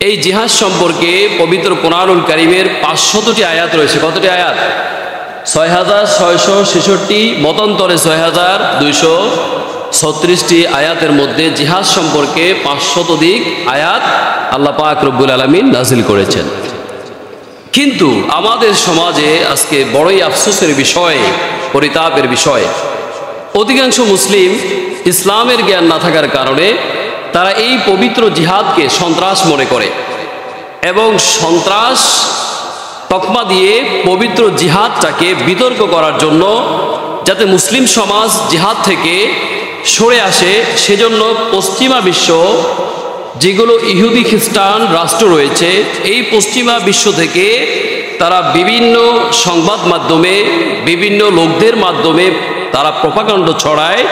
এই জিহাদ সম্পর্কে পবিত্র কোরআনুল কারীমের 500টি আয়াত রয়েছে। কতটি আয়াত? 6666, মতান্তরে 6236টি আয়াতের মধ্যে জিহাদ সম্পর্কে 500 আয়াত আল্লাহ পাক রব্বুল আলামিন নাজিল করেছেন। কিন্তু আমাদের সমাজে আজকে বড়ই আফসোসের বিষয়, পরিতাপের বিষয়, অধিকাংশ মুসলিম ইসলামের জ্ঞান না থাকার কারণে তারা এই পবিত্র জিহাদকে সন্ত্রাস মনে করে এবং সন্ত্রাস তকমা দিয়ে পবিত্র জিহাদটাকে বিতর্ক করার জন্য, যাতে মুসলিম সমাজ জিহাদ থেকে সরে আসে, সেজন্য পশ্চিমা বিশ্ব, যেগুলো ইহুদি খ্রিস্টান রাষ্ট্র রয়েছে, এই পশ্চিমা বিশ্ব থেকে তারা বিভিন্ন সংবাদ মাধ্যমে, বিভিন্ন লোকদের মাধ্যমে তারা প্রপাগান্ড ছড়ায়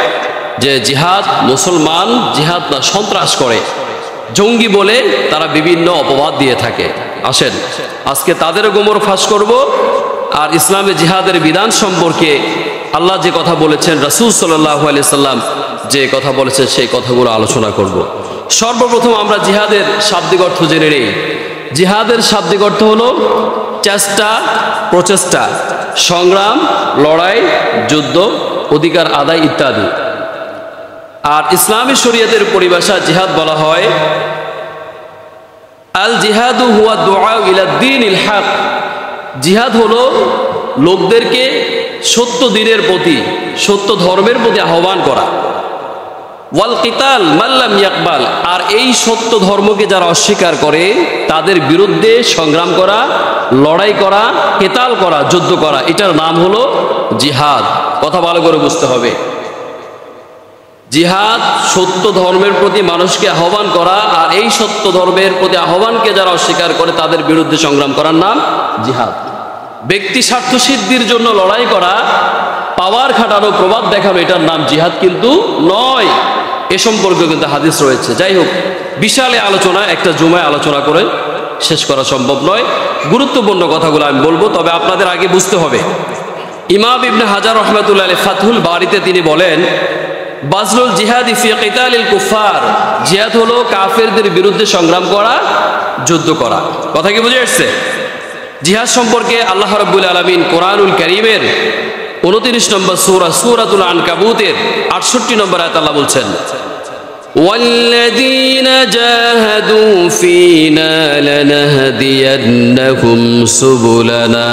যে জিহাদ মুসলমান, জিহাদ না সন্ত্রাস করে, জঙ্গি বলে তারা বিভিন্ন অপবাদ দিয়ে থাকে। আসেন আজকে তাদের গোমর ফাঁস করব, আর ইসলামে জিহাদের বিধান সম্পর্কে আল্লাহ যে কথা বলেছেন, রাসূল সাল্লাল্লাহু আলাইহি সাল্লাম যে কথা বলেছেন, সেই কথাগুলো আলোচনা করব। সর্বপ্রথম আমরা জিহাদের শাব্দিক অর্থ জেনে নেই। জিহাদের শাব্দিক অর্থ হলো চেষ্টা, প্রচেষ্টা, সংগ্রাম, লড়াই, যুদ্ধ, অধিকার আদায় ইত্যাদি। আর ইসলামী শরীয়তের পরিভাষা জিহাদ বলা হয় আল জিহাদু হুয়া দুআ ইলা দ্বীনিল হক। জিহাদ হলো লোকদেরকে সত্য দ্বীনের প্রতি, সত্য ধর্মের প্রতি আহ্বান করা। ওয়াল কিতাল মান লাম ইয়াকবাল, আর এই সত্য ধর্মকে যারা অস্বীকার করে তাদের বিরুদ্ধে সংগ্রাম করা, লড়াই করা, কিতাল করা, যুদ্ধ করা, এটার নাম হলো জিহাদ। কথা ভালো করে বুঝতে হবে। জিহাদ সত্য ধর্মের প্রতি মানুষকে আহ্বান করা, আর এই সত্য ধর্মের প্রতি আহ্বানকে যারা অস্বীকার করে তাদের বিরুদ্ধে সংগ্রাম করার নাম জিহাদ। ব্যক্তি স্বার্থ সিদ্ধির জন্য লড়াই করা, পাওয়ার খাটানো, প্রভাব দেখানো, এটার নাম জিহাদ কিন্তু নয়। এ সম্পর্কে কিন্তু হাদিস রয়েছে। যাই হোক, বিশাল আলোচনা একটা জুমায় আলোচনা করে শেষ করা সম্ভব নয়। গুরুত্বপূর্ণ কথাগুলো আমি বলবো, তবে আপনাদের আগে বুঝতে হবে। ইমাম ইবনে হাজার রাহমাতুল্লাহ আলাইহি ফাতহুল বারিতে তিনি বলেন, বাজলুল জিহাদি ফি কিতালিল কুফার, জিহাদ হলো কাফেরদের বিরুদ্ধে সংগ্রাম করা, যুদ্ধ করা। কথা কি বুঝে আসছে? জিহাদ সম্পর্কে আল্লাহ রাব্বুল আলামিন কোরআনুল কারীমের 29 নম্বর সূরা সূরাতুল আনকাবুতের 68 নম্বর আয়াত আল্লাহ বলছেন, ওয়াল্লাযীনা জাহাদু ফীনা লানাহদিয়ান্নাহুম সুবুলানা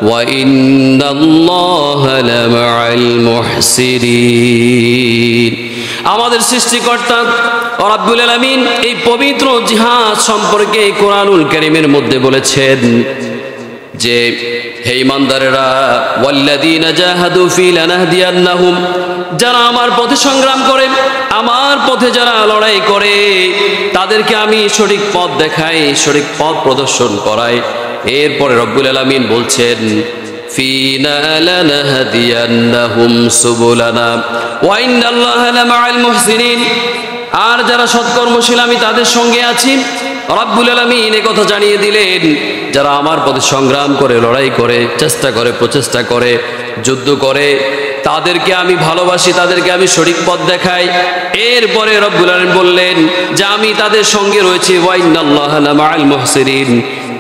ওয়া ইন্নাল্লাহা লামাআল মুহসিনিন। আমাদের সৃষ্টিকর্তা রব্বুল আলামিন এই পবিত্র জিহাদ সম্পর্কে কোরআনুল কারীমের মধ্যে বলেছেন যে, হে ঈমানদারেরা, ওয়াল্লাযীনা জাহাদু ফী লানাহদিয়ান্নাহুম, যারা আমার পথে সংগ্রাম করে, আমার পথে যারা লড়াই করে, তাদেরকে আমি সঠিক পথ দেখাই, সঠিক পথ প্রদর্শন করাই। এরপরে রব্বুল আলামিন বলছেন, ফীনা লানাহদিয়ান্নাহুম সুবুলানা ওয়া ইন্নাল্লাহা লামাআল মুহসিনিন, আর যারা সৎকর্মশীল আমি তাদের সঙ্গে আছি। রব্বুল আলামিন এই কথা জানিয়ে দিলেন, যারা আমার পথে সংগ্রাম করে, লড়াই করে, চেষ্টা করে, প্রচেষ্টা করে, যুদ্ধ করে, তাদেরকে আমি ভালোবাসি, তাদেরকে আমি সঠিক পথ দেখাই। এরপরে রব্বুল আলামিন বললেন যে আমি তাদের সঙ্গে রয়েছি, ওয়া ইন্নাল্লাহা লামাআল মুহসিনিন,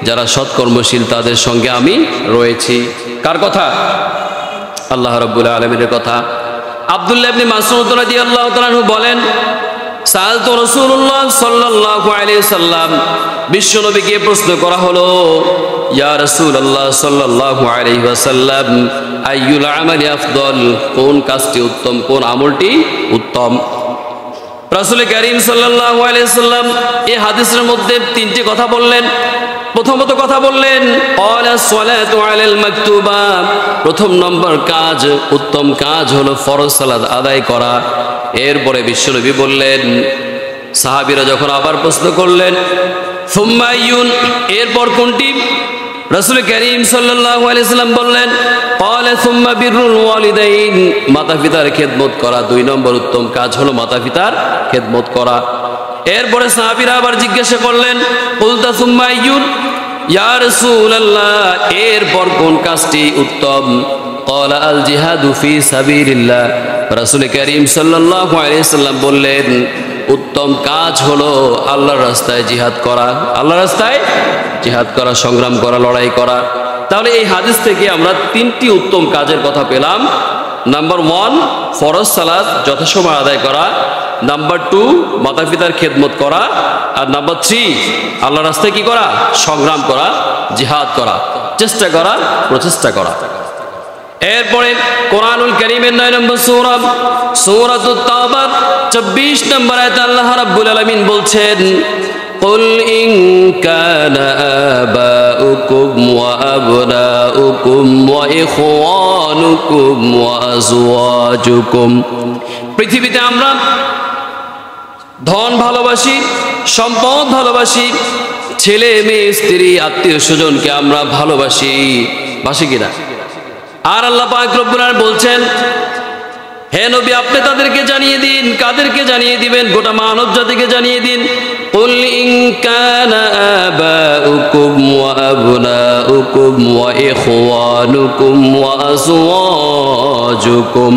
যারা সৎকর্মশীল তাদের সঙ্গে আমি রয়েছি। কার কথা? আল্লাহ রাব্বুল আলামিনের কথা। আব্দুল্লাহ ইবনে মাসউদ রাদিয়াল্লাহু তাআলা আনহু বলেন, সাআলতু রাসূলুল্লাহ সাল্লাল্লাহু আলাইহি সাল্লাম, বিশ্বনবীকে প্রশ্ন করা হলো, ইয়া রাসূলুল্লাহ সাল্লাল্লাহু আলাইহি ওয়াসাল্লাম, আইয়ুল আমালি আফদল, কোন কাজটি উত্তম, কোন আমলটি উত্তম? রাসূল কারীম সাল্লাল্লাহু আলাইহি সাল্লাম এই হাদিসের মধ্যে তিনটি কথা বললেন। প্রথমত কথা বললেন, ক্বালা সালাতু আলাল মাকতুবা, প্রথম নম্বর কাজ, উত্তম কাজ হলো ফরজ সালাত আদায় করা। এরপরে বিশ্বনবী বললেন, সাহাবীরা যখন আবার প্রশ্ন করলেন, সুম্মা আইয়ুন, এরপর কোনটি? রাসূল কারীম সাল্লাল্লাহু আলাইহি সাল্লাম বললেন, ক্বালা সুম্মা বিররুল ওয়ালিদাইন, মাতা পিতার খেদমত করা। 2 নম্বর উত্তম কাজ হলো মাতা পিতার খেদমত করা। এরপরে সাহাবীরা আবার জিজ্ঞাসা করলেন, কুলতা সুম্মা আইয়ুন, ইয়া রাসূলুল্লাহ, এরপর কোন কাজটি উত্তম? ক্বালা আল জিহাদু ফি সাবিলিল্লাহ, রাসূল কারীম সাল্লাল্লাহু আলাইহি সাল্লাম বললেন, উত্তম কাজ হলো আল্লাহর রাস্তায় জিহাদ করা, আল্লাহর রাস্তায় জিহাদ করা, সংগ্রাম করা, লড়াই করা। তাহলে এই হাদিস থেকে আমরা 3টি উত্তম কাজের কথা পেলাম। নাম্বার 1, ফরজ সালাত যথাসময় আদায় করা। নাম্বার 2, মাতা পিতার খেদমত করা। আর নাম্বার 3, আল্লাহর রাস্তায় কি করা? সংগ্রাম করা, জিহাদ করা, চেষ্টা করা, প্রচেষ্টা করা। এরপরে কোরআনুল কারীমের 9 নম্বর সূরা সূরাতুত তাওবা 24 নম্বর আয়াতে আল্লাহ রাব্বুল আলামিন বলছেন, قل إن كان آباؤكم وأبناؤكم وإخوانكم وأزواجكم। পৃথিবীতে আমরা ধন ভালোবাসি, সম্পদ ভালোবাসি, ছেলে মেয়ে স্ত্রী আত্মীয় স্বজনকে আমরা ভালোবাসি, বাসি কিনা? আর আল্লাহ পাক রব্বুল আলামিন বলছেন, হে নবী আপনি তাদেরকে জানিয়ে দিন। কাদেরকে জানিয়ে দিবেন? গোটা মানব জাতিকে জানিয়ে দিন। কুল ইন কানা আবাউকুম ওয়া আবনাউকুম ওয়া ইখওয়ানুকুম ওয়া আজওয়াজুকুম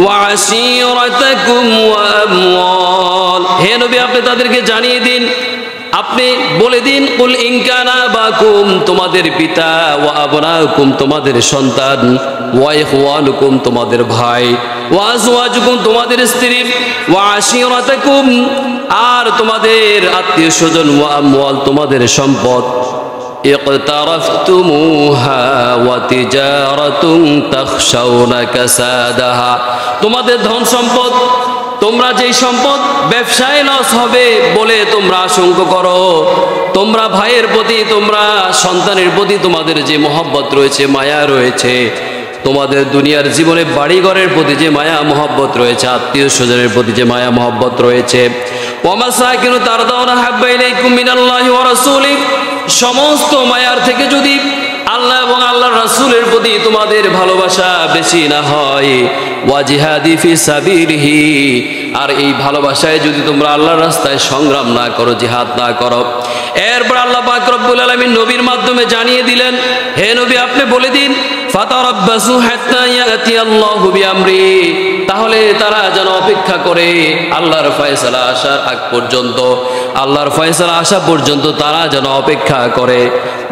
ওয়া আশীরাতাকুম ওয়া আমওয়াল। হে নবী আপনি তাদেরকে জানিয়ে দিন, আপনি বলে দিন, কুল ইন কানা আবাকুম তোমাদের পিতা, ওয়া আবনাউকুম তোমাদের সন্তান, ওয়া ইখওয়ানুকুম তোমাদের ভাই, ওয়া আজওয়াজুকুম তোমাদের স্ত্রী, ওয়া আশীরাতাকুম আর তোমাদের আত্মীয় স্বজন, ওয়া আমওয়াল তোমাদের সম্পদ, ইকতারাফতুমুহা ওয়া তিজারাতুন তাখশাউনা কাসাদাহা তোমাদের ধন সম্পদ, তোমরা যেই সম্পদ ব্যবসায় লস হবে বলে তোমরা আশঙ্কা করো, তোমরা ভাইয়ের প্রতি, তোমরা সন্তানের প্রতি তোমাদের যে মহব্বত রয়েছে, মায়া রয়েছে, তোমাদের দুনিয়ার জীবনে বাড়িঘরের প্রতি যে মায়া মহব্বত রয়েছে, আত্মীয় স্বজনের প্রতি যে মায়া মহব্বত রয়েছে, ওয়ামাসাকিনু তারদাউনা হাব্বা ইলাইকুম মিনাল্লাহি ওয়া রাসূলিহি সমস্ত মায়ার থেকে যদি আল্লাহ এবং আল্লাহর রাসূলের প্রতি তোমাদের ভালোবাসা বেশি না হয়, ওয়া জিহাদি ফি সাবিলিহি আর এই ভালোবাসায় যদি তোমরা আল্লাহর রাস্তায় সংগ্রাম না করো, জিহাদ না করো। এরপর আল্লাহ পাক রব্বুল আলামিন নবীর মাধ্যমে জানিয়ে দিলেন, হে নবী আপনি বলে দিন, ফাতারাব্বাসু হাত্তা ইয়াতিয়াল্লাহু বিআমরি তাহলে তারা যেন অপেক্ষা করে আল্লাহর ফয়সালা আসার আগ পর্যন্ত, আল্লাহর ফয়সালা আসা পর্যন্ত তারা যেন অপেক্ষা করে।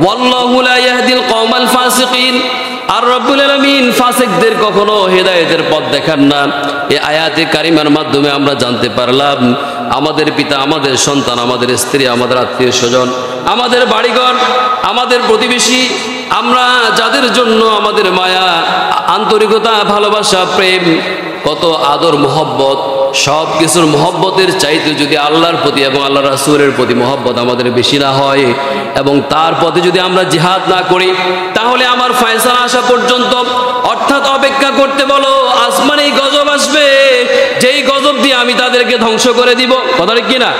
ওয়াল্লাহু লা ইয়াহদিল কওমাল ফাসিকিন আর রব্বুল আলামিন ফাসিকদের কখনো হেদায়েতের পথ দেখান না। এই আয়াতে কারিমার মাধ্যমে আমরা জানতে পারলাম আমাদের পিতা, আমাদের সন্তান, আমাদের স্ত্রী, আমাদের আত্মীয় স্বজন, আমাদের বাড়িঘর, আমাদের প্রতিবেশী, আমরা যাদের জন্য আমাদের মায়া, আন্তরিকতা, ভালোবাসা, প্রেম, কত আদর মোহব্বত, সব কিছুর মোহব্বতের চাইতে যদি আল্লাহর প্রতি এবং আল্লাহ রাসূলের প্রতি মোহব্বত আমাদের বেশি না হয় এবং তার পথে যদি আমরা জিহাদ না করি, তাহলে আমার ফয়সালা আসা পর্যন্ত, অর্থাৎ অপেক্ষা করতে বলো, আসমানে গজব আসবে, যেই গজব দিয়ে আমি তাদেরকে ধ্বংস করে দিব। কথা ঠিক কিনা?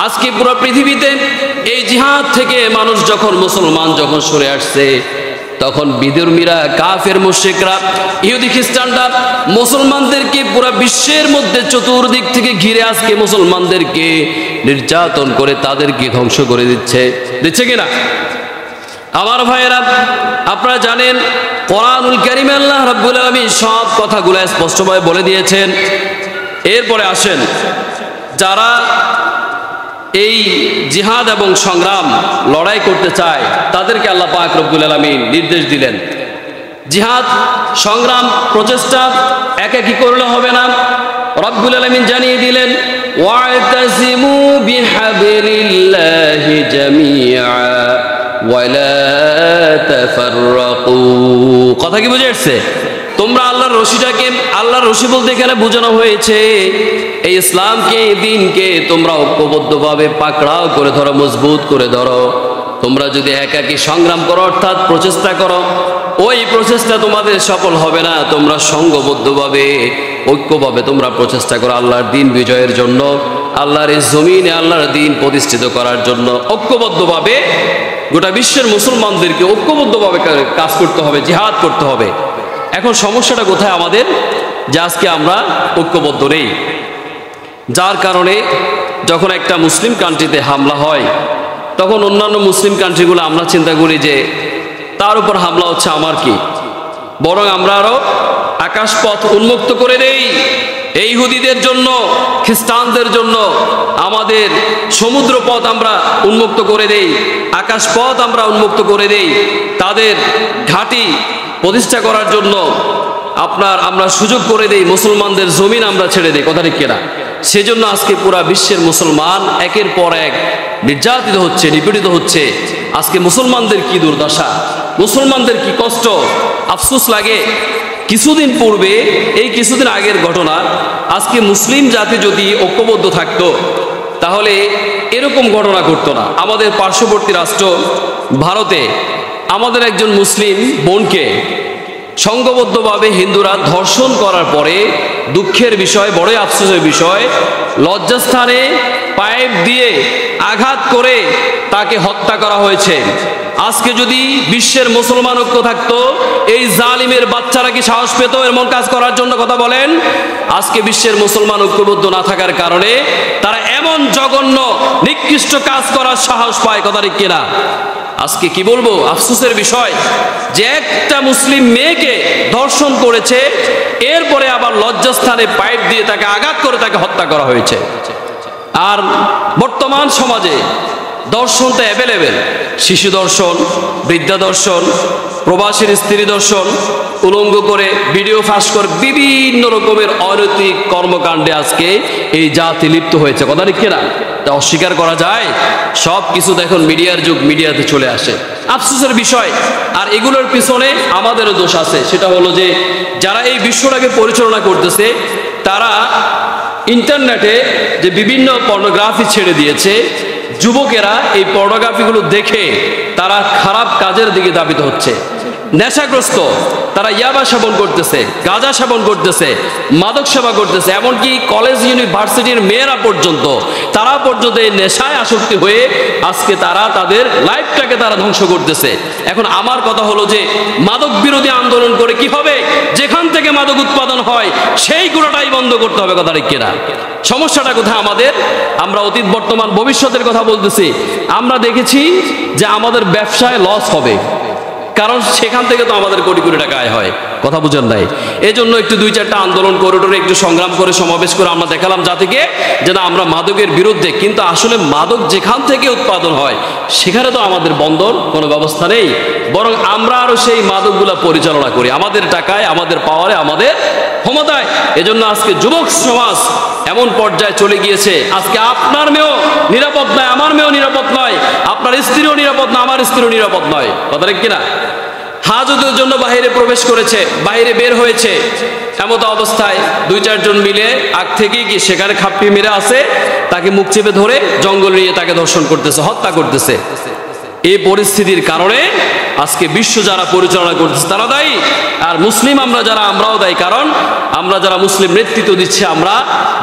আজকে পুরো পৃথিবীতে এই জিহাদ থেকে মানুষ যখন, মুসলমান যখন সরে আসছে, তখন বিধর্মীরা, কাফের মুশরিকরা, ইহুদি খ্রিস্টানরা মুসলমানদেরকে পুরো বিশ্বের মধ্যে চতুর্দিক থেকে ঘিরে আজকে মুসলমানদেরকে নির্যাতন করে তাদেরকে ধ্বংস করে দিচ্ছে কিনা? আমার ভাইয়েরা, আপনারা জানেন কোরআনুল কারীমে আল্লাহ রাব্বুল আলামিন সব কথাগুলো স্পষ্টভাবে বলে দিয়েছেন। এরপরে আসেন, যারা এই জিহাদ এবং সংগ্রাম, লড়াই করতে চায় তাদেরকে আল্লাহ পাক রব্বুল আলামিন নির্দেশ দিলেন, জিহাদ, সংগ্রাম, প্রচেষ্টা একাকী করলে হবে না। রব্বুল আলামিন জানিয়ে দিলেন, ওয়া'তাসিমু বিহাবলিল্লাহি জামিআ ওয়া লা তাফাররাকু। কথা কি বুঝে আসছে? তোমরা আল্লাহর রশিটাকে, আল্লাহর রশি বলতে এখানে বোঝানো হয়েছে এই ইসলামকে, দিনকে তোমরা ঐক্যবদ্ধভাবে পাকড়াও করে ধরো, মজবুত করে ধরো। তোমরা যদি একাকী সংগ্রাম করো, অর্থাৎ প্রচেষ্টা করো, ওই প্রচেষ্টা তোমাদের সফল হবে না। তোমরা সংঘবদ্ধভাবে, ঐক্যভাবে তোমরা প্রচেষ্টা করো আল্লাহর দিন বিজয়ের জন্য, আল্লাহর এই জমিনে আল্লাহর দিন প্রতিষ্ঠিত করার জন্য। ঐক্যবদ্ধভাবে গোটা বিশ্বের মুসলমানদেরকে ঐক্যবদ্ধভাবে কাজ করতে হবে, জিহাদ করতে হবে। এখন সমস্যাটা কোথায় আমাদের? যে আজকে আমরা ঐক্যবদ্ধ নেই, যার কারণে যখন একটা মুসলিম কান্ট্রিতে হামলা হয়, তখন অন্যান্য মুসলিম কান্ট্রিগুলো আমরা চিন্তা করি যে তার উপর হামলা হচ্ছে, আমার কি, বরং আমরা আরো আকাশপথ উন্মুক্ত করে দেই এই ইহুদিদের জন্য, খ্রিস্টানদের জন্য আমাদের সমুদ্র পথ আমরা উন্মুক্ত করে দেই, আকাশ পথ আমরা উন্মুক্ত করে দেই, তাদের ঘাঁটি প্রতিষ্ঠা করার জন্য আমরা সুযোগ করে দেই, মুসলমানদের জমিন আমরা ছেড়ে দেই, কথা ঠিক কিনা? সেজন্য আজকে পুরা বিশ্বের মুসলমান একের পর এক নির্যাতিত হচ্ছে, নিপীড়িত হচ্ছে। আজকে মুসলমানদের কি দুর্দশা, মুসলমানদের কি কষ্ট, আফসোস লাগে। কিছুদিন পূর্বে, এই কিছুদিন আগের ঘটনা, আজকে মুসলিম জাতি যদি ঐক্যবদ্ধ থাকতো তাহলে এরকম ঘটনা ঘটতো না। আমাদের পার্শ্ববর্তী রাষ্ট্র ভারতে আমাদের একজন মুসলিম বোনকে সংঘবদ্ধভাবে হিন্দুরা ধর্ষণ করার পরে, দুঃখের বিষয়, বড়ই আফসোসের বিষয়, লজ্জাস্থানে পাইপ দিয়ে আঘাত করে তাকে হত্যা করা হয়েছে। আজকে যদি বিশ্বের মুসলমান ঐক্য থাকতো, এই জালিমের বাচ্চারা কি সাহস পেত এমন কাজ করার জন্য? কথা বলেন। আজকে বিশ্বের মুসলমান ঐক্যবদ্ধ না থাকার কারণে তারা এমন জঘন্য নিকৃষ্ট কাজ করার সাহস পায়, কথা ঠিক কিনা? আজকে কি বলবো, আফসোসের বিষয় যে একটা মুসলিম মেয়েকে ধর্ষণ করেছে, এরপরে আবার লজ্জাস্থানে পাইপ দিয়ে তাকে আঘাত করে তাকে হত্যা করা হয়েছে। আর বর্তমান সমাজে দর্শন তো অ্যাভেলেবেল, শিশু দর্শন, বৃদ্ধা দর্শন, প্রবাসীর স্ত্রী দর্শন, উলঙ্গ করে ভিডিও ফাঁস করে বিভিন্ন রকমের অনৈতিক কর্মকাণ্ডে আজকে এই জাতি লিপ্ত হয়েছে, কথা ঠিক কিনা? তা অস্বীকার করা যায়? সব কিছু দেখুন মিডিয়ার যুগ, মিডিয়াতে চলে আসে, আফসোসের বিষয়। আর এগুলোর পিছনে আমাদেরও দোষ আছে, সেটা হলো যে যারা এই বিশ্বটাকে পরিচালনা করতেছে তারা ইন্টারনেটে যে বিভিন্ন পর্নোগ্রাফি ছেড়ে দিয়েছে, যুবকেরা এই পর্নোগ্রাফিগুলো দেখে তারা খারাপ কাজের দিকে ধাবিত হচ্ছে, নেশাগ্রস্ত, তারা ইয়াবা সেবন করতেছে, গাঁজা সেবন করতেছে, মাদক সেবা করতেছে, এমনকি কলেজ ইউনিভার্সিটির মেয়েরা পর্যন্ত, তারা পর্যন্ত এই নেশায় আসক্তি হয়ে আজকে তারা তাদের লাইফটাকে তারা ধ্বংস করতেছে। এখন আমার কথা হলো যে মাদক বিরোধী আন্দোলন করে কি হবে? যেখান থেকে মাদক উৎপাদন হয় সেই গুণাটাই বন্ধ করতে হবে, কথা ঠিক কিনা? সমস্যাটা কোথায় আমাদের? আমরা অতীত, বর্তমান, ভবিষ্যতের কথা বলতেছি। আমরা দেখেছি যে আমাদের ব্যবসায় লস হবে, কারণ সেখান থেকে তো আমাদের কোটি কোটি টাকা আয় হয়, কথা বুঝেন নাই? এই জন্য একটু দুই চারটা আন্দোলন করে একটু সংগ্রাম করে সমাবেশ করে আমরা দেখালাম জাতিকে যে না, আমরা মাদকের বিরুদ্ধে। কিন্তু আসলে মাদক যেখান থেকে উৎপাদন হয় সেখানে তো আমাদের বন্ধন কোনো ব্যবস্থা নেই, বরং আমরা আরো সেই মাদকগুলা পরিচালনা করি আমাদের টাকায়, আমাদের পাওয়ারে, আমাদের ক্ষমতায়। এজন্য আজকে যুবক সমাজ এমন পর্যায়ে চলে গিয়েছে, আজকে আপনার মেয়েও নিরাপদ নয়, আমার মেয়েও নিরাপদ নয়, আপনার স্ত্রীও নিরাপদ না, আমার স্ত্রীও নিরাপদ নয়, কথা ঠিক কিনা? হাজতের জন্য বাহিরে প্রবেশ করেছে, বাহিরে বের হয়েছে, এমত অবস্থায় দুই চারজন মিলে আগ থেকেই কি সেখানে খাপ্পি মেরে আছে, তাকে মুখ চেপে ধরে জঙ্গলে নিয়ে তাকে ধর্ষণ করতেছে, হত্যা করতেছে। এই পরিস্থিতির কারণে আজকে বিশ্ব যারা পরিচালনা করতেছে তারা দায়ী, আর মুসলিম আমরা যারা, আমরাও দায়ী। কারণ আমরা যারা মুসলিম নেতৃত্ব দিচ্ছি, আমরা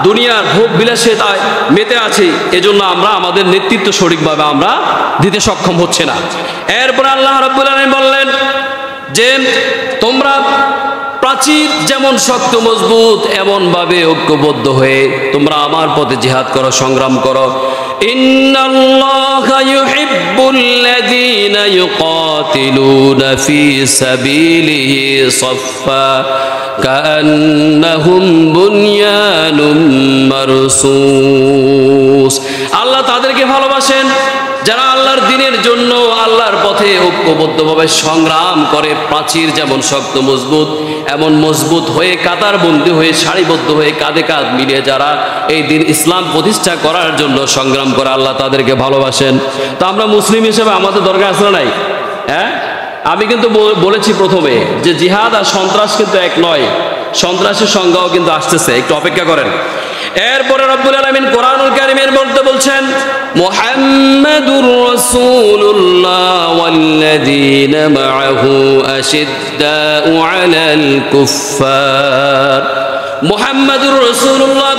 দুনিয়ার ভোগ বিলাসে তাই মেতে আছি, এজন্য আমরা আমাদের নেতৃত্ব সঠিকভাবে আমরা দিতে সক্ষম হচ্ছে না। এরপর আল্লাহ রাব্বুল আলামিন বললেন যে তোমরা প্রাচীর যেমন শক্ত মজবুত, এমন ভাবে ঐক্যবদ্ধ হয়ে তোমরা আমার পথে জিহাদ করো, সংগ্রাম করো। ইন্নাল্লাহা ইউহিব্বুল্লাযীনা ইউকাতিলুনা ফী সাবিলিহি সাফফা কাআন্নাহুম বুনয়ানুম মারসুস। আল্লাহ তাদেরকে ভালোবাসেন যারা আল্লাহর দ্বীনের জন্য আল্লাহর পথে ঐক্যবদ্ধভাবে সংগ্রাম করে। প্রাচীর যেমন শক্ত মজবুত, এমন মজবুত হয়ে কাতারবন্দি হয়ে সারিবদ্ধ হয়ে কাঁধে কাঁধ মিলিয়ে যারা এই দিন ইসলাম প্রতিষ্ঠা করার জন্য সংগ্রাম করে, আল্লাহ তাদেরকে ভালোবাসেন। তো আমরা মুসলিম হিসেবে আমাদের দরকার আছে না নাই? হ্যাঁ, আমি কিন্তু বলেছি প্রথমে যে জিহাদ আর সন্ত্রাস কিন্তু এক নয়, সন্ত্রাসের সংজ্ঞাও কিন্তু আসতেছে, একটু অপেক্ষা করেন। এরপরে রব্বুল আলামিন কোরআনুল কারীমের মধ্যে বলছেন মুহাম্মাদুর রাসূলুল্লাহ ওয়াল্লাযীনা মাআহু আশিদ্দাউ আলাল কুফফার। মুহাম্মাদুর রাসূলুল্লাহ,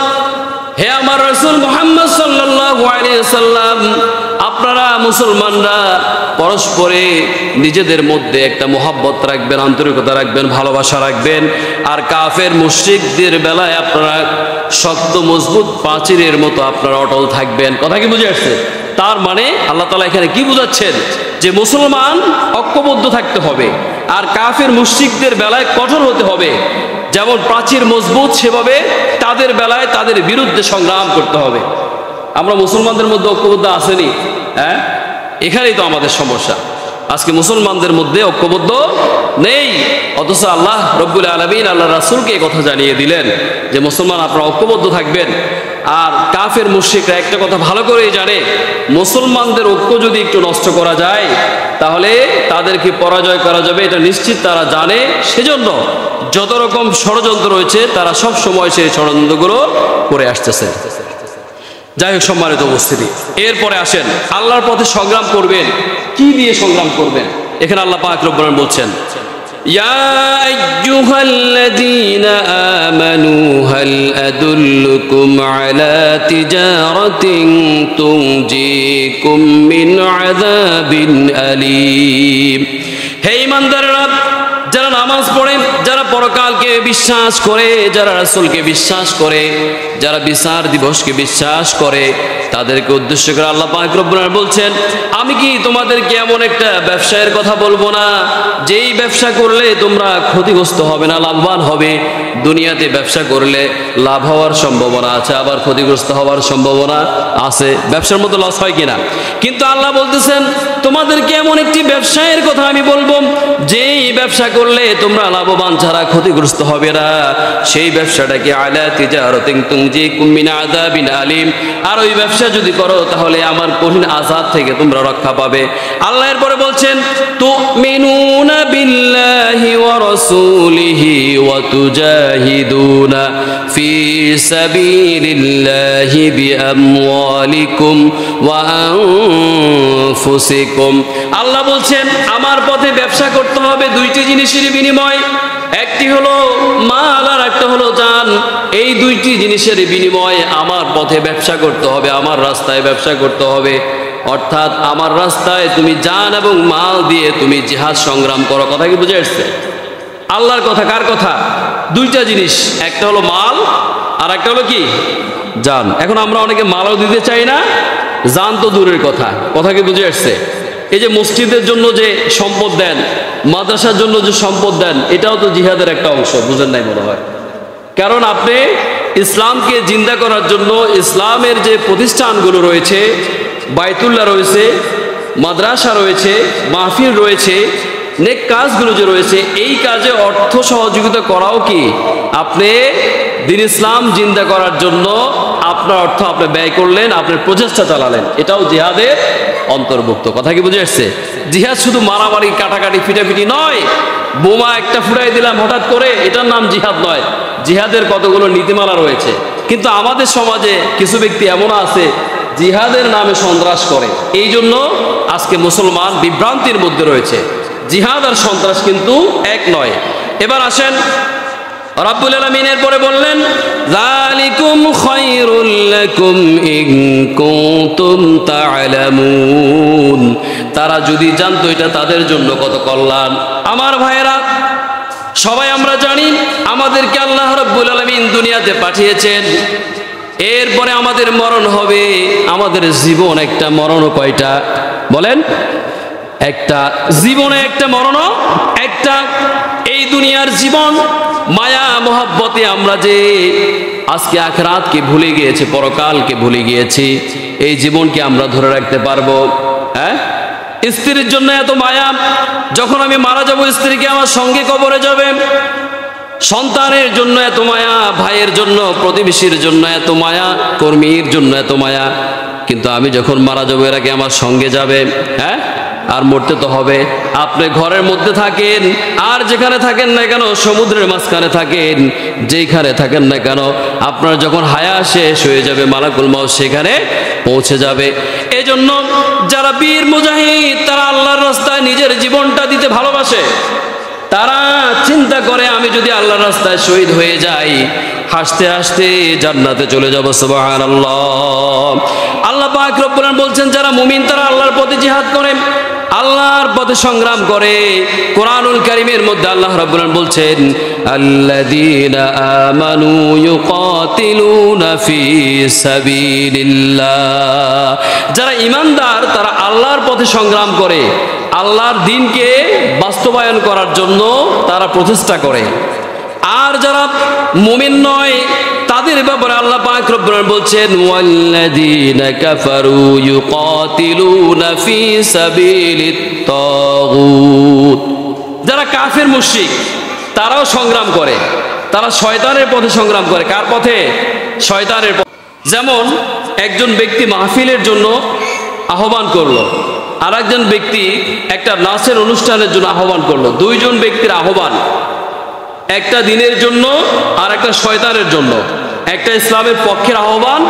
হে আমার রাসূল মুহাম্মদ সাল্লাল্লাহু আলাইহি ওয়াসাল্লাম, আপনারা মুসলমানরা পরস্পরে নিজেদের মধ্যে একটা মহব্বত রাখবেন, আন্তরিকতা রাখবেন, ভালোবাসা রাখবেন। আর কাফের মুশরিকদের বেলায় আপনারা শক্ত মজবুত প্রাচীরের মতো আপনারা অটল থাকবেন। কথা কি বুঝে আসছে? তার মানে আল্লাহ তাআলা এখানে কি বুঝাচ্ছেন? যে মুসলমান ঐক্যবদ্ধ থাকতে হবে, আর কাফের মুশরিকদের বেলায় কঠোর হতে হবে। যেমন প্রাচীর মজবুত, সেভাবে তাদের বেলায় তাদের বিরুদ্ধে সংগ্রাম করতে হবে। আমরা মুসলমানদের মধ্যে ঐক্যবদ্ধ আসেনি, হ্যাঁ, এখানেই তো আমাদের সমস্যা। আজকে মুসলমানদের মধ্যে ঐক্যবদ্ধ নেই, অথচ আল্লাহ রব্বুল আলামিন আল্লাহ রাসূলকে এই কথা জানিয়ে দিলেন যে মুসলমান আপনারা ঐক্যবদ্ধ থাকবেন। আর কাফের মুশরিকরা একটা কথা ভালো করেই জানে, মুসলমানদের ঐক্য যদি একটু নষ্ট করা যায় তাহলে তাদেরকে পরাজয় করা যাবে, এটা নিশ্চিত তারা জানে। সেজন্য যত রকম ষড়যন্ত্র রয়েছে তারা সব সময় সেই ষড়যন্ত্রগুলো করে আসতেছে। যাই হোক, সম্মানিত উপস্থিতি, এরপরে আসেন আল্লাহর পথে সংগ্রাম করবেন, কি দিয়ে সংগ্রাম করবেন? এখানে আল্লাহ পাক রব্বুল আলামিন বলছেন, ইয়া আইয়ুহাল্লাযীনা আমানু হাল আদুল্লুকুম আলা তিজারাতিন তুনজিকুম মিন আযাবিন আলীম। হে ঈমানদাররা, যারা নামাজ পড়ে, যারা পরকালকে বিশ্বাস করে, যারা রাসূলকে বিশ্বাস করে, যারা বিচার দিবসকে বিশ্বাস করে, তাদেরকে উদ্দেশ্য করে আল্লাহ পাক রব্বুল আলামিন বলছেন, আমি কি তোমাদেরকে এমন একটা ব্যবসায়ের কথা বলবো না যেই ব্যবসা করলে তোমরা ক্ষতিগ্রস্ত হবে না, লাভবান হবে। দুনিয়াতে ব্যবসা করলে লাভ হওয়ার সম্ভাবনা আছে, আবার ক্ষতিগ্রস্ত হওয়ার সম্ভাবনা আছে। ব্যবসার মধ্যে লস হয় কিনা? কিন্তু আল্লাহ বলতেছেন তোমাদেরকে এমন একটি ব্যবসায়ের কথা আমি বলবো যেই ব্যবসা করলে তোমরা লাভবান ছাড়া ক্ষতিগ্রস্ত হবে না। সেই ব্যবসাটাকে আলা তিজারাতিন তুনজিকুম মিন আযাবিন আলীম। আর ওই ব্যবসা যদি করো তাহলে আমার কঠিন আযাব থেকে তোমরা রক্ষা পাবে। আল্লাহ এরপরে বলছেন, তুমিনুনা বিল্লাহি ওয়া রাসূলিহি ওয়া তুজাহিদুনা ফি সাবিলিল্লাহি বিআমওয়ালিকুম ওয়া আনফুসিকুম। আল্লাহ বলছেন আমার পথে ব্যবসা করতে হবে দুইটি জিনিসের বিনিময়, একটি হলো মাল আর একটা হলো জান। এই দুইটি জিনিসের বিনিময়ে আমার পথে ব্যবসা করতে হবে, আমার রাস্তায় ব্যবসা করতে হবে। অর্থাৎ আমার রাস্তায় তুমি জান এবং মাল দিয়ে তুমি জিহাদ সংগ্রাম করো। কথা কি বুঝে আসছে? আল্লাহর কথা, কার কথা? দুইটা জিনিস, একটা হলো মাল আর একটা হলো কি? জান। এখন আমরা অনেকে মালও দিতে চাই না, জান তো দূরের কথা। কথা কি বুঝে আসছে? এই যে মসজিদের জন্য যে সম্পদ দেন, মাদ্রাসার জন্য যে সম্পদ দেন, এটাও তো জিহাদের একটা অংশ। বুঝেন নাই মনে হয়? কারণ আপনি ইসলামকে জিন্দা করার জন্য ইসলামের যে প্রতিষ্ঠানগুলো রয়েছে, বাইতুল্লাহ রয়েছে, মাদ্রাসা রয়েছে, মাহফিল রয়েছে, নেক কাজগুলো যে রয়েছে, এই কাজে অর্থ সহযোগিতা করাও কি আপনি দিন ইসলাম জিন্দা করার জন্য আপনার অর্থ আপনি ব্যয় করলেন, আপনার প্রচেষ্টা চালালেন, এটাও জিহাদের অন্তর্ভুক্ত। কথা কি বুঝে আসছে? জিহাদ শুধু মারামারি, কাটাকাটি, ফিটাফিটি নয়। বোমা একটা ফুটাই দিলাম হঠাৎ করে, এটার নাম জিহাদ নয়। জিহাদের কতগুলো নীতিমালা রয়েছে। কিন্তু আমাদের সমাজে কিছু ব্যক্তি এমন আছে জিহাদের নামে সন্ত্রাস করে। এই জন্য আজকে মুসলমান বিভ্রান্তির মধ্যে রয়েছে। জিহাদ আর সন্ত্রাস কিন্তু এক নয়। এবার আসেন রব্বুল আলামিন এরপরে বললেন, যালিকুম খায়রুল লাকুম ইন কুনতুম তা'লামুন। তারা যদি জানতো এটা তাদের জন্য কত কল্যাণ। আমার ভাইয়েরা, সবাই আমরা জানি আমাদেরকে আল্লাহ রব্বুল আলামিন দুনিয়াতে পাঠিয়েছেন, এরপরে আমাদের মরণ হবে। আমাদের জীবন একটা, মরণও কয়টা বলেন? একটা। জীবনে একটা, মরণও একটা। এই দুনিয়ার জীবন মায়া মোহাব্বতে আমরা যে আজকে আখিরাতকে ভুলে গিয়েছি, পরকালকে ভুলে গিয়েছি, এই জীবনকে আমরা ধরে রাখতে পারবো? হ্যাঁ, স্ত্রীর জন্য এত মায়া, যখন আমি মারা যাব স্ত্রীকে আমার সঙ্গে কবরে যাবে। সন্তানের জন্য এত মায়া, ভাইয়ের জন্য, প্রতিবেশীর জন্য এত মায়া, কর্মীর জন্য এত মায়া। কিন্তু আমি যখন মারা যাবো এরা কি আমার সঙ্গে যাবে? হ্যাঁ, আর মরতে তো হবে। আপনি ঘরের মধ্যে থাকেন আর যেখানে থাকেন না কেন, সমুদ্রের মাঝখানে থাকেন, যেখানে থাকেন না কেন, আপনার যখন হায়া শেষ হয়ে যাবে মালাকুল মউত সেখানে পৌঁছে যাবে। এজন্য যারা বীর মুজাহিদ, তারা আল্লাহর রাস্তায় নিজের জীবনটা দিতে ভালোবাসে। তারা চিন্তা করে আমি যদি আল্লাহর রাস্তায় শহীদ হয়ে যাই, হাসতে হাসতে জান্নাতে চলে যাব। সুবহানাল্লাহ। আল্লাহ পাক রব্বুল আলামিন বলছেন, যারা মুমিন তারা আল্লাহর পথে জিহাদ করে, আল্লাহর পথে সংগ্রাম করে। কোরআনুল কারীমের মধ্যে আল্লাহ রাব্বুল আলামিন বলছেন, আল্লাযীনা আমানু ইউকাতিলুনা ফি সাবিলিল্লাহ। যারা ঈমানদার তারা আল্লাহর পথে সংগ্রাম করে, আল্লাহর দ্বীনকে বাস্তবায়ন করার জন্য তারা প্রচেষ্টা করে। আর যারা মুমিন নয় তাদের ব্যাপারে আল্লাহ পাক রব্বুল আলামিন বলছেন ওয়াল্লাযীনা কাফারু ইউকাতিলুনা ফি সাবিলিত তাগুত। যারা কাফের মুশরিক তারাও সংগ্রাম করে, তারা শয়তানের পথে সংগ্রাম করে। কার পথে? শয়তানের পথে। যেমন একজন ব্যক্তি মাহফিলের জন্য আহ্বান করলো, আর একজন ব্যক্তি একটা নাচের অনুষ্ঠানের জন্য আহ্বান করলো। দুইজন ব্যক্তির আহ্বান, একটা দিনের জন্য আর একটা শয়তানের জন্য। একটা ইসলামের পক্ষের আহ্বান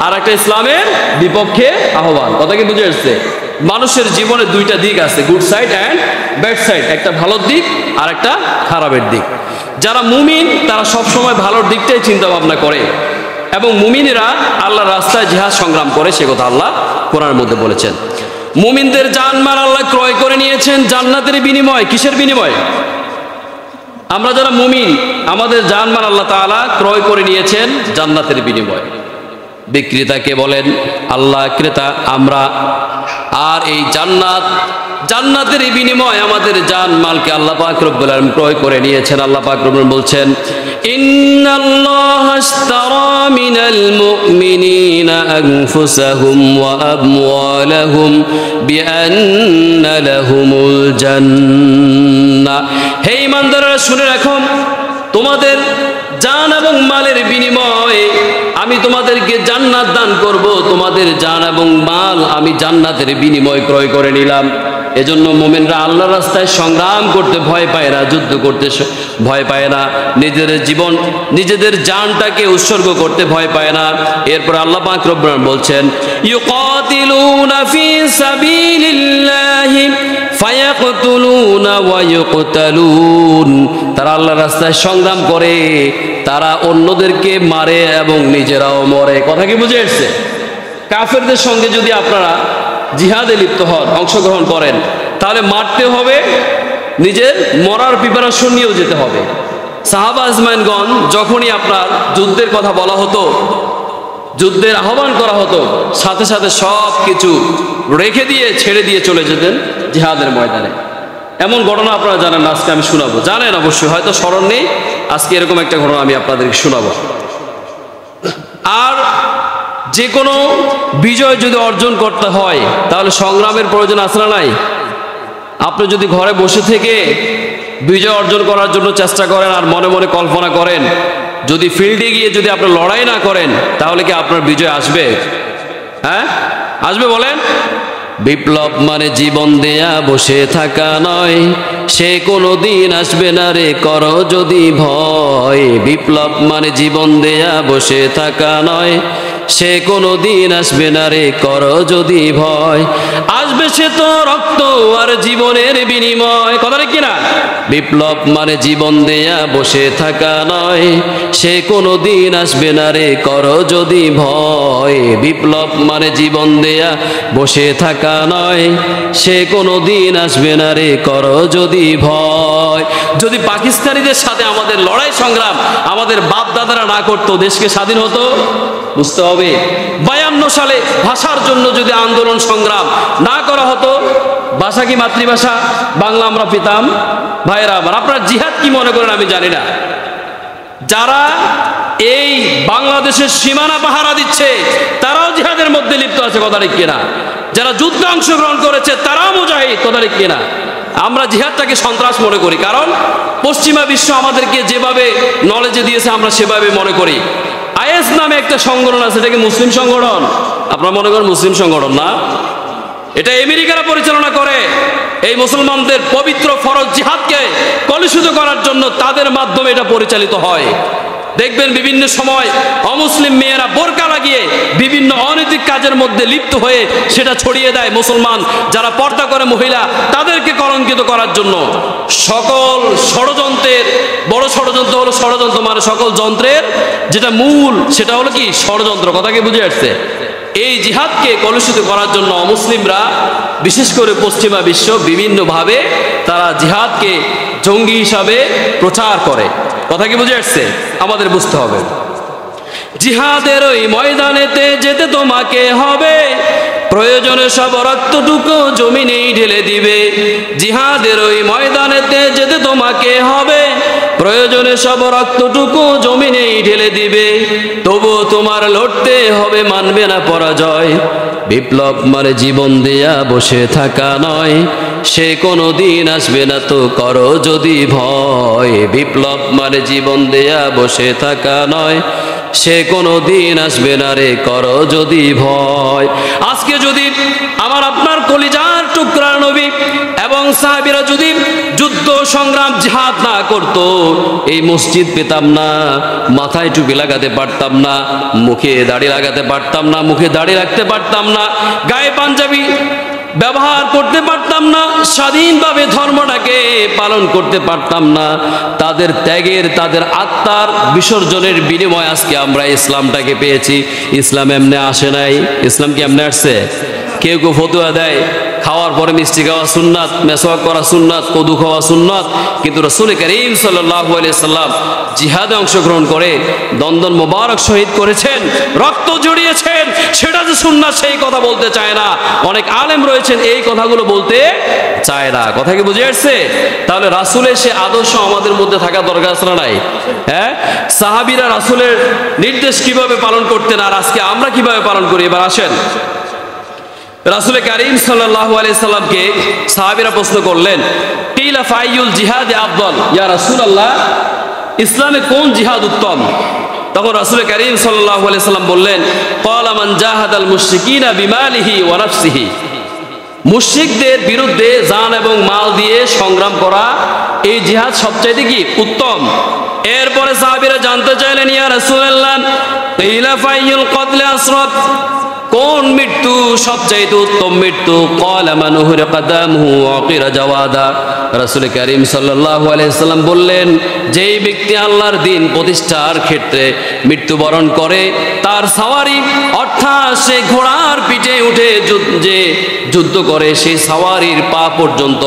আর একটা ইসলামের বিপক্ষে আহ্বান। কথা কি বুঝে আসছে? মানুষের জীবনে দুইটা দিক আছে, good side and bad side. একটা ভালো দিক আর একটা খারাপের দিক। যারা মুমিন তারা সবসময় ভালোর দিকটাই চিন্তা ভাবনা করে, এবং মুমিনেরা আল্লাহর রাস্তায় জিহাদ সংগ্রাম করে, সে কথা আল্লাহ কোরআনের মধ্যে বলেছেন। মুমিনদের জানমাল আল্লাহ ক্রয় করে নিয়েছেন জান্নাতের বিনিময়। কিসের বিনিময়? আমরা যারা মুমিন আমাদের জানমাল আল্লাহ তাআলা ক্রয় করে নিয়েছেন জান্নাতের বিনিময়। বিক্রেতাকে বলেন আল্লাহ, ক্রেতা আমরা। আর এই জান্নাতের বিনিময় আমাদের জানমালকে আল্লাহ পাক রব্বুল আলামিন ক্রয় করে নিয়েছেন। আল্লাহ পাক রব্বুল আলামিন বলছেন ইন্নাল্লাহা আশতারা মিনাল মুমিনিনা আনফুসাহুম ওয়া আমওয়ালাহুম বিআন্না লাহুমুল জান্নাহ। হে ঈমানদাররা শুনে রাখো, তোমাদের জান এবং মালের বিনিময়ে আমি তোমাদেরকে জান্নাত দান করব। তোমাদের জান এবং মাল আমি জান্নাতের বিনিময় ক্রয় করে নিলাম। এজন্য মুমিনরা আল্লাহর রাস্তায় সংগ্রাম করতে ভয় পায় না, যুদ্ধ করতে ভয় পায় না, নিজেদের জানটাকে উৎসর্গ করতে ভয় পায় না। এরপর আল্লাহ পাক রব্বুল আলামিন বলছেন ইউকাতিলুনা ফি সাবিলিল্লাহি ফায়াকতুলুনা ওয়া ইউকতালুন। তারা আল্লাহর রাস্তায় সংগ্রাম করে, তারা অন্যদেরকে মারে এবং নিজেরাও মরে। কথা কি বুঝে আসছে? কাফেরদের সঙ্গে যদি আপনারা জিহাদে লিপ্ত হন, অংশগ্রহণ করেন, তাহলে মারতে হবে, নিজের মরার প্রিপারেশন নিয়েও যেতে হবে। সাহাবা আজমাইনগণ যখনই আপনার যুদ্ধের কথা বলা হতো, যুদ্ধের আহ্বান করা হতো, সাথে সাথে সব কিছু রেখে দিয়ে ছেড়ে দিয়ে চলে যেতেন জিহাদের ময়দানে। এমন ঘটনা আপনারা জানেন না, আজকে আমি শোনাবো। জানেন অবশ্যই, হয়তো স্মরণ নেই, আজকে এরকম একটা ঘটনা আমি আপনাদেরকে শোনাবো। আর যে কোনো বিজয় যদি অর্জন করতে হয় তাহলে সংগ্রামের প্রয়োজন আছে না নাই? আপনি যদি ঘরে বসে থেকে বিজয় অর্জন করার জন্য চেষ্টা করেন আর মনে মনে কল্পনা করেন, যদি ফিল্ডে গিয়ে যদি আপনি লড়াই না করেন তাহলে কি আপনার বিজয় আসবে? হ্যাঁ, আসবে বলেন? বিপ্লব মানে জীবন দেয়া বসে থাকা নয়, সে কোনো দিন আসবে না রে করো যদি ভয়। বিপ্লব মানে জীবন দেয়া বসে থাকা নয়, সে কোনো দিন আসবে না রে করো যদি ভয়। আসবে সে তো রক্ত আর জীবনের বিনিময়। কথা কি না? বিপ্লব মানে জীবন দেয়া বসে থাকা নয়, সে কোনো দিন আসবে না রে করো যদি ভয়। বিপ্লব মানে জীবন দেয়া বসে থাকা নয়, সে কোনো দিন আসবে না রে করো যদি ভয়। যদি পাকিস্তানিদের সাথে আমাদের লড়াই সংগ্রাম আমাদের বাপ দাদারা না করতো, দেশকে স্বাধীন হতো? বুঝতে হবে 52 সালে ভাষার জন্য যদি আন্দোলন সংগ্রাম না করা হতো, ভাষা কি মাতৃভাষা, বাংলা আমরা পেতাম? ভাইরা আমার, আপনারা জিহাদ কি মনে করেন আমি জানি না। যারা এই বাংলাদেশের সীমানা পাহারা দিচ্ছে তারাও জিহাদের মধ্যে লিপ্ত আছে। কথা ঠিক কিনা? যারা যুদ্ধে অংশগ্রহণ করেছে তারাও মুজাহিদ। কথা ঠিক কিনা? আমরা জিহাদটাকে সন্ত্রাস মনে করি, কারণ পশ্চিমা বিশ্ব আমাদেরকে যেভাবে নলেজে দিয়েছে আমরা সেভাবে মনে করি। আইএস নামে একটা সংগঠন আছে, এটা কি মুসলিম সংগঠন? আপনারা মনে করেন মুসলিম সংগঠন না? এটা আমেরিকারা পরিচালনা করে। এই মুসলমানদের পবিত্র ফরজ জিহাদকে কলুষিত করার জন্য তাদের মাধ্যমে এটা পরিচালিত হয়। দেখবেন বিভিন্ন সময় অমুসলিম মেয়েরা বোরকা লাগিয়ে বিভিন্ন অনৈতিক কাজের মধ্যে লিপ্ত হয়ে সেটা ছড়িয়ে দেয়। মুসলমান যারা পর্দা করে মহিলা, তাদেরকে কলঙ্কিত করার জন্য সকল ষড়যন্ত্রের বড় ষড়যন্ত্র হলো ষড়যন্ত্র, মানে সকল যন্ত্রের যেটা মূল সেটা হলো কি? ষড়যন্ত্র। কথা কি বুঝে আসছে? এই জিহাদকে কলুষিত করার জন্য অমুসলিমরা, বিশেষ করে পশ্চিমা বিশ্ব, বিভিন্নভাবে তারা জিহাদকে জঙ্গি হিসাবে প্রচার করে। কথা কি বুঝে আসছে? আমাদের বুঝতে হবে জিহাদের ওই ময়দানেতে যেতে তোমাকে হবে, প্রয়োজনে সব রক্তটুকু জমিনেই ঢেলে দিবে। জিহাদের ওই ময়দানেতে যেতে তোমাকে হবে, প্রয়োজনে সব রক্তটুকু জমিনেই ঢেলে দিবে, তবু তোমার লড়তে হবে, মানবে না পরাজয়। বিপ্লব মানে জীবন দেয়া বসে থাকা নয়, সে কোনো দিন আসবে না তো করো যদি ভয়। বিপ্লব মানে জীবন দেয়া বসে থাকা নয়, সে কোনো দিন আসবে না রে করো যদি ভয়। আজকে যদি আমার আপনার কলিজার টুকরা নবী এবং সাহাবীরা যদি যুদ্ধ সংগ্রাম জিহাদ না করত, এই মসজিদ পেতাম না, মাথায় টুপি লাগাতে পারতাম না, মুখে দাড়ি লাগাতে পারতাম না, মুখে দাড়ি রাখতে পারতাম না, গায়ে পাঞ্জাবি ব্যবহার করতে পারতাম না, স্বাধীনভাবে ধর্মটাকে পালন করতে পারতাম না। তাদের ত্যাগের, তাদের আত্মার বিসর্জনের বিনিময়ে আজকে আমরা ইসলামটাকে পেয়েছি। ইসলাম এমনি আসে নাই। ইসলাম কি এমনি আসছে? কেউ কেউ ফতুয়া দেয় খাওয়ার পরে মিষ্টি খাওয়া সুন্নাত, মেসওয়াক করা সুন্নাত, কদু খাওয়া সুন্নাত, কিন্তু রাসূল করিম সাল্লাল্লাহু আলাইহি সাল্লাম জিহাদে অংশগ্রহণ করে দন্দন মোবারক শহীদ করেছেন, রক্ত জড়িয়েছেন, সেটা যে সুন্নাত সেই কথা বলতে চায় না। অনেক আলেম রয়েছেন এই কথাগুলো বলতে চায় না। কথা কি বুঝে আসছে? তাহলে রাসূলের সে আদর্শ আমাদের মধ্যে থাকা দরকার আছে না নাই? হ্যাঁ, সাহাবীরা রাসূলের নির্দেশ কিভাবে পালন করতেন আর আজকে আমরা কিভাবে পালন করি? এবার আসেন, রাসূল করিম সাল্লাল্লাহু আলাইহি সাল্লামকে সাহাবীরা প্রশ্ন করলেন, কিলা ফাইয়ুল জিহাদ আফদল ইয়া রাসূলুল্লাহ, ইসলামে কোন জিহাদ উত্তম? তখন রাসূল করিম সাল্লাল্লাহু আলাইহি সাল্লাম বললেন, ক্বালা মান জাহাদাল মুশরিকিনা বিমালিহি ওয়া নাফসিহি, মুশরিকদের বিরুদ্ধে জান এবং মাল দিয়ে সংগ্রাম করা, এই জিহাদ সবচাইতে কি উত্তম? এরপরে সাহাবীরা জানতে চাইলেন, ইয়া রাসূলুল্লাহ কিলা ফাইয়ুল কতল আসরাত, কোন মৃত্যু সবচাইতে উত্তম মৃত্যু? ক্বালা মান উহরিকা দামুহু ওয়া কিরা জাওয়াদা, রাসূল করিম সাল্লাল্লাহু আলাইহি সাল্লাম বললেন, যেই ব্যক্তি আল্লাহর দ্বীন প্রতিষ্ঠার ক্ষেত্রে মৃত্যুবরণ করে, তার সাওয়ারি অর্থাৎ সে ঘোড়ার পিঠে উঠে যে যুদ্ধ করে, সেই সাওয়ারির পা পর্যন্ত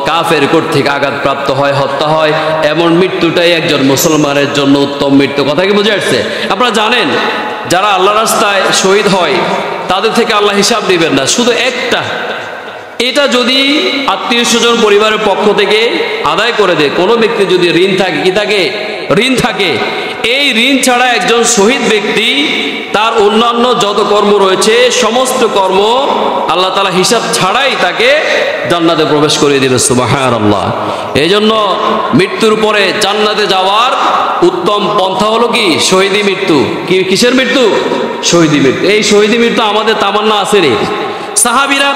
কাফের কর্তৃক আঘাতপ্রাপ্ত হয়, হত্যা হয়, এমন মৃত্যুটাই একজন মুসলমানের জন্য উত্তম মৃত্যু। কথা কি বুঝে আসছে? আপনারা জানেন যারা আল্লাহ রাস্তায় শহীদ হয় তাদের থেকে আল্লাহ হিসাব নেবেন না, শুধু একটা, এটা যদি আত্মীয় স্বজন পরিবারের পক্ষ থেকে আদায় করে দেয়, কোনো ব্যক্তি যদি ঋণ থাকে, কি থাকে? ঋণ থাকে, এই ঋণ ছাড়া একজন শহীদ ব্যক্তি তার অন্যান্য যত কর্ম রয়েছে সমস্ত কর্ম আল্লাহ তাআলা হিসাব ছাড়াই তাকে জান্নাতে প্রবেশ করিয়ে দেবে। সুবহানাল্লাহ। এই জন্য মৃত্যুর পরে জান্নাতে যাওয়ার উত্তম পন্থা হলো কি? শহীদি মৃত্যু। কিসের মৃত্যু? শহীদি মৃত্যু। এই শহীদি মৃত্যু আমাদের তামান্না আছে রে। সাহাবীরা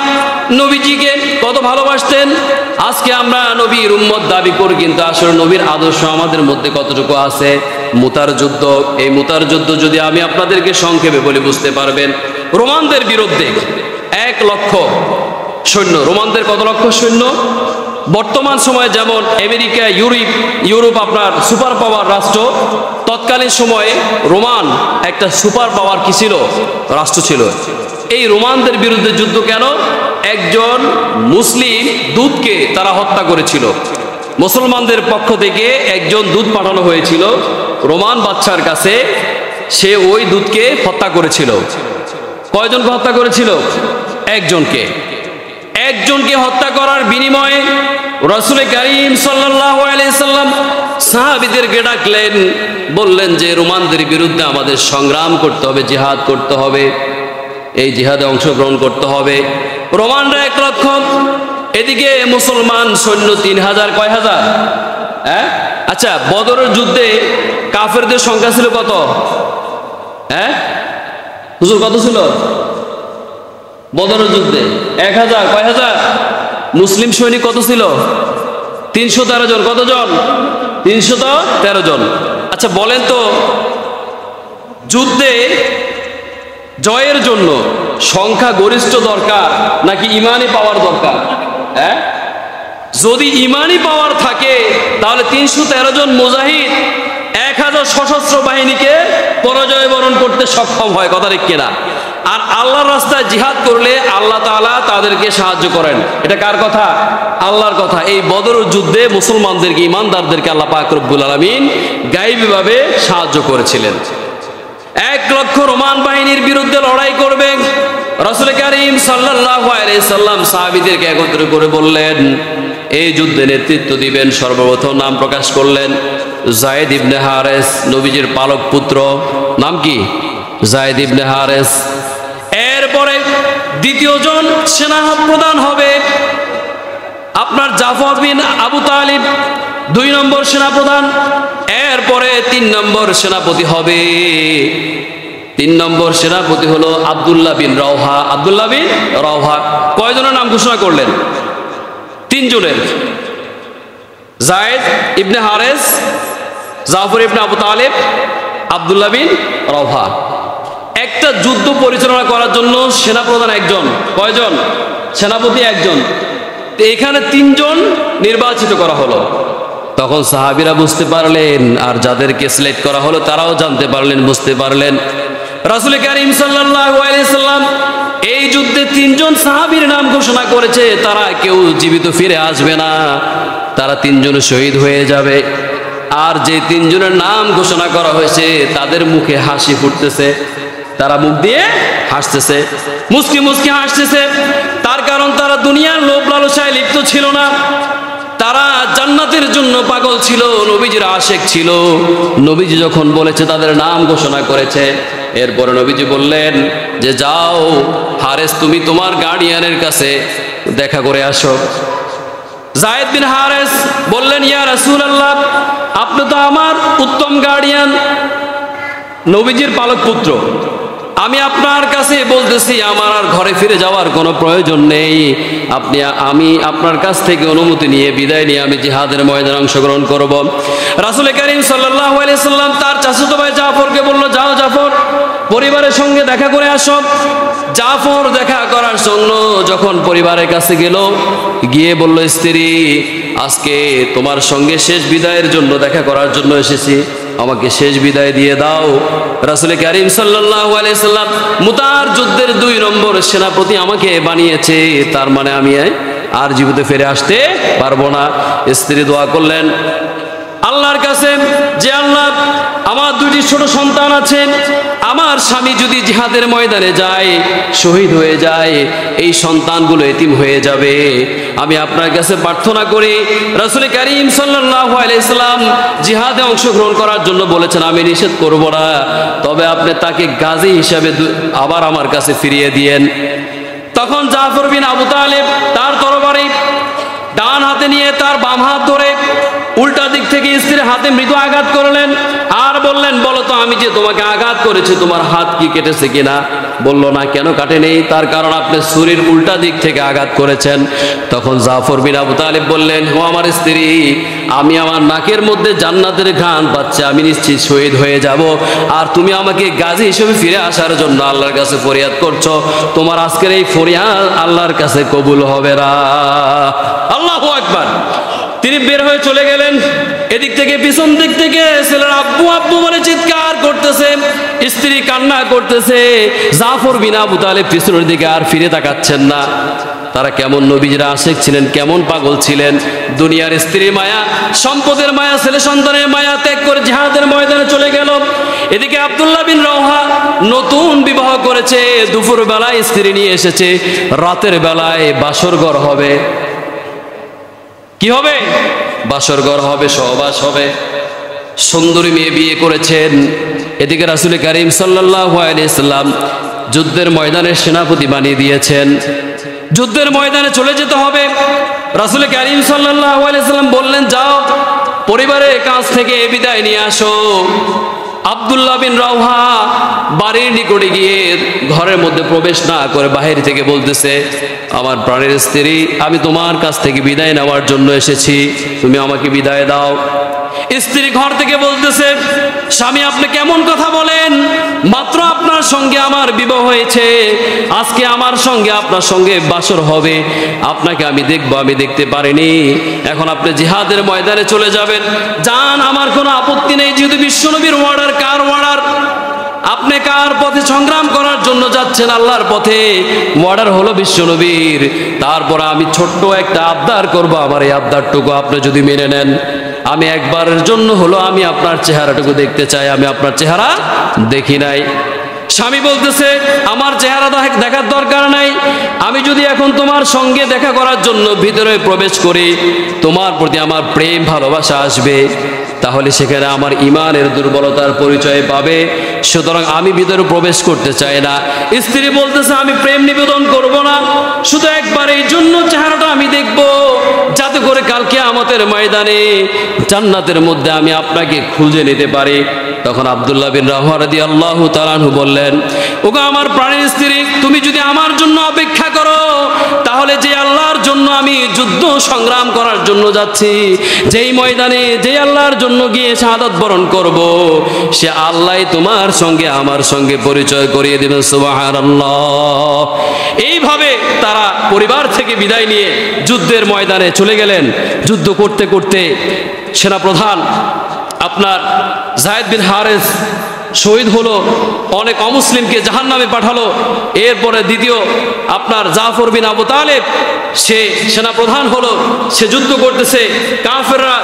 নবীজিকে কত ভালোবাসতেন। আজকে আমরা নবীর উম্মত দাবি করি, কিন্তু আসলে নবীর আদর্শ আমাদের মধ্যে কতটুকু আছে? মুতার যুদ্ধ, এই মুতার যুদ্ধ যদি আমি আপনাদেরকে সংক্ষেপে বলে বুঝতে পারবেন। রোমানদের বিরুদ্ধে 1 লক্ষ সৈন্য, রোমানদের কত লক্ষ সৈন্য? বর্তমান সময়ে যেমন আমেরিকা, ইউরোপ আপনার সুপার পাওয়ার রাষ্ট্র, তৎকালীন সময়ে রোমান একটা সুপার পাওয়ার কি ছিল? রাষ্ট্র ছিল। এই রোমানদের বিরুদ্ধে যুদ্ধ কেন? একজন মুসলিম দূতকে তারা হত্যা করেছিল। মুসলমানদের পক্ষ থেকে একজন দূত পাঠানো হয়েছিল রোমান বাদশার কাছে, সে ওই দূতকে হত্যা করেছিল। কয়জনকে হত্যা করেছিল? একজনকে হত্যা করার বিনিময়ে রাসূল করিম সাল্লাল্লাহু আলাইহি সাল্লাম সাহাবীদেরকে ডাকলেন, বললেন যে রোমানদের বিরুদ্ধে আমাদের সংগ্রাম করতে হবে, জিহাদ করতে হবে, এই জিহাদে অংশগ্রহণ করতে হবে। রোমানরা 1 লক্ষ, এদিকে মুসলমান সৈন্য 3000। কয় হাজার? হ্যাঁ, আচ্ছা, বদরের যুদ্ধে কাফেরদের সংখ্যা ছিল কত? হ্যাঁ হুজুর, কত ছিল বদরের যুদ্ধে? 1000। কয় হাজার? মুসলিম সৈনিক কত ছিল? 313 জন। কতজন? 313 জন। আচ্ছা বলেন তো, যুদ্ধে জয়ের জন্য সংখ্যা গরিষ্ঠ দরকার নাকি ইমানি পাওয়ার দরকার? হ্যাঁ, যদি ইমানি পাওয়ার থাকে তাহলে 313 জন মুজাহিদ 1000 সশস্ত্র বাহিনীকে পরাজয় বরণ করতে সক্ষম হয়। কথা ঠিক কিনা? আর আল্লাহর রাস্তায় জিহাদ করলে আল্লাহ তাআলা তাদেরকে সাহায্য করেন। এটা কার কথা? আল্লাহর কথা। এই বদরের যুদ্ধে মুসলমানদেরকে, ইমানদারদেরকে আল্লাহ পাক রব্বুল আলামিন গায়বীভাবে সাহায্য করেছিলেন। 1 লক্ষ রোমান বাহিনীর বিরুদ্ধে লড়াই করবে। রাসূল করিম সাল্লাল্লাহু আলাইহি সাল্লাম সাহাবীদেরকে একত্র করে বললেন, এই যুদ্ধে নেতৃত্ব দিবেন। সর্বপ্রথম নাম প্রকাশ করলেন যায়েদ ইবনে হারেস, নবীজির পালক পুত্র। নাম কি? যায়েদ ইবনে হারেস। এরপরে দ্বিতীয় জন সেনা প্রধান হবে আপনার জাফর বিন আবু তালিব, 2 নম্বর সেনা প্রধান। এরপরে 3 নম্বর সেনাপতি হবে, 3 নম্বর সেনাপতি হলো আব্দুল্লাহ বিন রওহা। আব্দুল্লাহ বিন রওহা। কয়জনের নাম ঘোষণা করলেন? 3 জনের। যায়েদ ইবনে হারেস, জাফর ইবনে আবু তালিব, আব্দুল্লাহ বিন রওহা। একটা যুদ্ধ পরিচালনা করার জন্য সেনাপ্রধান একজন, কয়জন? সেনাপতি একজন। এখানে 3 জন নির্বাচিত করা হলো। তখন সাহাবীরা বুঝতে পারলেন, আর যাদেরকে সিলেক্ট করা হলো তারাও জানতে পারলেন, বুঝতে পারলেন রাসূল কারীম সাল্লাল্লাহু আলাইহি সাল্লাম এই যুদ্ধে 3 জন সাহাবীর নাম ঘোষণা করেছে, তারা কেউ জীবিত ফিরে আসবে না, তারা 3 জন শহীদ হয়ে যাবে। আর যে 3 জনের নাম ঘোষণা করা হয়েছে তাদের মুখে হাসি ফুটতেছে, তারা মুখ দিয়ে হাসতেছে, মুস্কি মুস্কি হাসতেছে। তার কারণ তারা দুনিয়ার লোভ লালসায় লিপ্ত ছিল না, তারা জান্নাতের জন্য পাগল ছিল, নবীজির আশেক ছিল। নবীজি যখন বলেছে, তাদের নাম ঘোষণা করেছে, এরপরে নবীজি বললেন যে যাও হারেস, তুমি তোমার গার্ডিয়ানের কাছে দেখা করে আসো। যায়েদ বিন হারেস বললেন, ইয়া রাসূলুল্লাহ, আপনি তো আমার উত্তম গার্ডিয়ান, নবীজির পালক পুত্র, আমি আপনার কাছে বলতেছি আমার আর ঘরে ফিরে যাওয়ার কোনো প্রয়োজন নেই। আমি আপনার কাছ থেকে অনুমতি নিয়ে বিদায় নিয়ে আমি জিহাদের ময়দানে অংশগ্রহণ করব। রাসূল কারীম সাল্লাল্লাহু আলাইহি সাল্লাম তার চাচাতো ভাই জাফরকে বলল, যাও জাফর, পরিবারের সঙ্গে দেখা করে আসো। জাফর দেখা করার জন্য যখন পরিবারের কাছে গেল, গিয়ে বলল, স্ত্রী, আজকে তোমার সঙ্গে শেষ বিদায়ের জন্য দেখা করার জন্য এসেছি, আমাকে শেষ বিদায় দিয়ে দাও। রাসূল কারীম সাল্লাল্লাহু আলাইহি সাল্লাম মুতার যুদ্ধের 2 নম্বর সেনাপতি আমাকে বানিয়েছে, তার মানে আমি আর জীবিত ফিরে আসতে পারবো না। স্ত্রী দোয়া করলেন আল্লাহর কাছে, যে আল্লাহ, আমার 2টি ছোট সন্তান আছে, আমার স্বামী যদি জিহাদের ময়দানে যায়, শহীদ হয়ে যায়, এই সন্তানগুলো এতিম হয়ে যাবে। আমি আপনার কাছে প্রার্থনা করি, রাসূল কারীম সাল্লাল্লাহু আলাইহি সাল্লাম জিহাদে অংশগ্রহণ করার জন্য বলেছেন, আমি নিষেধ করব না, তবে আপনি তাকে গাজী হিসাবে আবার আমার কাছে ফিরিয়ে দিয়েন। তখন জাফর বিন আবু তালিব তার তরবারি ডান হাতে নিয়ে তার বাম হাত ধরে উল্টা দিক থেকে স্ত্রীর হাতে মৃদু আঘাত করলেন, আর বললেন, বলো তো আমি যে তোমাকে আঘাত করেছি তোমার হাত কি কেটেছে কিনা? বলল, না, কেন কাটে নেই? তার কারণ আপনি ছুরির উল্টা দিক থেকে আঘাত করেছেন। তখন জাফর বিন আবু তালিব বললেন, ও আমার স্ত্রী, আমি আমার নাকের মধ্যে জান্নাতের ঘ্রাণ পাচ্ছি, আমি নিশ্চিত শহীদ হয়ে যাব, আর তুমি আমাকে গাজী হিসেবে ফিরে আসার জন্য আল্লাহর কাছে ফরিয়াদ করছো, তোমার আজকের এই ফরিয়াদ আল্লাহর কাছে কবুল হবে না। আল্লাহু আকবার। তিনি বের হয়ে চলে গেলেন। এদিক থেকে পিছন দিক থেকে ছেলেরা আব্বু আব্বু বলে চিৎকার করতেছে, স্ত্রী কান্না করতেছে। জাফর বিন আবু তালিব পিছনের দিকে আর ফিরে তাকাচ্ছেন না। তারা কেমন নবীজির আশেক ছিলেন, কেমন পাগল ছিলেন। দুনিয়ার স্ত্রীর মায়া, সম্পদের মায়া, ছেলে সন্তানের মায়া ত্যাগ করে জিহাদের ময়দানে চলে গেল। এদিকে আব্দুল্লাহ বিন রওহা নতুন বিবাহ করেছে, দুপুর বেলায় স্ত্রী নিয়ে এসেছে, রাতের বেলায় বাসরঘর হবে। কি হবে? বাসরঘর হবে, সহবাস হবে। সুন্দরী মেয়ে বিয়ে করেছেন। এদিকে রাসূল কারীম সাল্লাল্লাহু আলাইহি সাল্লাম যুদ্ধের ময়দানে সেনাপতি বানিয়ে দিয়েছেন। যুদ্ধের ময়দানে চলে যেতে হবে। রাসূল কারীম সাল্লাল্লাহু আলাইহি সাল্লাম বললেন, যাও পরিবারের কাছ থেকে বিদায় নিয়ে আসো। আব্দুল্লাহ বিন রওহা বাড়ির নিকটে গিয়ে ঘরের মধ্যে প্রবেশ না করে বাহির থেকে বলতেছে, আমার প্রাণের স্ত্রী, আমি তোমার কাছ থেকে বিদায় নেওয়ার জন্য এসেছি, তুমি আমাকে বিদায় দাও। স্ত্রী ঘর থেকে বলতেছে, স্বামী আপনি কেমন কথা বলেন, মাত্র আপনার সঙ্গে আমার বিবাহ হয়েছে, আজকে আমার সঙ্গে আপনার সঙ্গে বাসর হবে, আপনাকে আমি দেখবো, আমি দেখতে পারিনি, এখন আপনি জিহাদের ময়দানে চলে যাবেন, যান, আমার কোনো আপত্তি নেই। যেহেতু বিশ্বনবীর অর্ডার, কার অর্ডার? আপনি কার পথে সংগ্রাম করার জন্য যাচ্ছেন? আল্লাহর পথে। অর্ডার হলো বিশ্বনবীর। তারপর আমি ছোট্ট একটা আবদার করব, আমার এই আবদারটুকু আপনি যদি মেনে নেন, আমি একবারের জন্য হলো আমি আপনার চেহারাটুকু দেখতে চাই, আমি আপনার চেহারা দেখি নাই। স্বামী বলতেছে, আমার চেহারা দেখার দরকার নাই, আমি যদি এখন তোমার সঙ্গে দেখা করার জন্য ভিতরে প্রবেশ করি, তোমার প্রতি আমার প্রেম ভালোবাসা আসবে। তাহলে সেখানে আমার ইমানের দুর্বলতার পরিচয় পাবে। সুতরাং আমি ভিতরে প্রবেশ করতে চাই না। স্ত্রী বলতেছে আমি প্রেম নিবেদন করব না, শুধু একবার এই জন্য চেহারাটা আমি দেখব, যাতে করে কালকে আমাদের ময়দানে জান্নাতের মধ্যে আমি আপনাকে খুঁজে নিতে পারি। তখন আব্দুল্লাহ বিন রাওয়াহা রাদিয়াল্লাহু তাআলা আনহু বললেন, ওগো আমার প্রাণের স্ত্রী, তুমি যদি আমার জন্য অপেক্ষা করো, তাহলে যে আল্লাহর জন্য আমি যুদ্ধ সংগ্রাম করার জন্য যাচ্ছি, যেই ময়দানে যে আল্লাহর জন্য গিয়ে শাহাদাত বরণ করব, সে আল্লাহই তোমার সঙ্গে আমার সঙ্গে পরিচয় করিয়ে দেবেন। সুবহানাল্লাহ। এইভাবে তারা পরিবার থেকে বিদায় নিয়ে যুদ্ধের ময়দানে চলে গেলেন। যুদ্ধ করতে করতে সেনাপ্রধান আপনার যায়েদ বিন হারেস শহীদ হলো, অনেক অমুসলিমকে জাহান্নামে পাঠালো। এরপরে দ্বিতীয় আপনার জাফর বিন আবু তালেব সে সেনাপ্রধান হলো, সে যুদ্ধ করতেছে। কাফেররা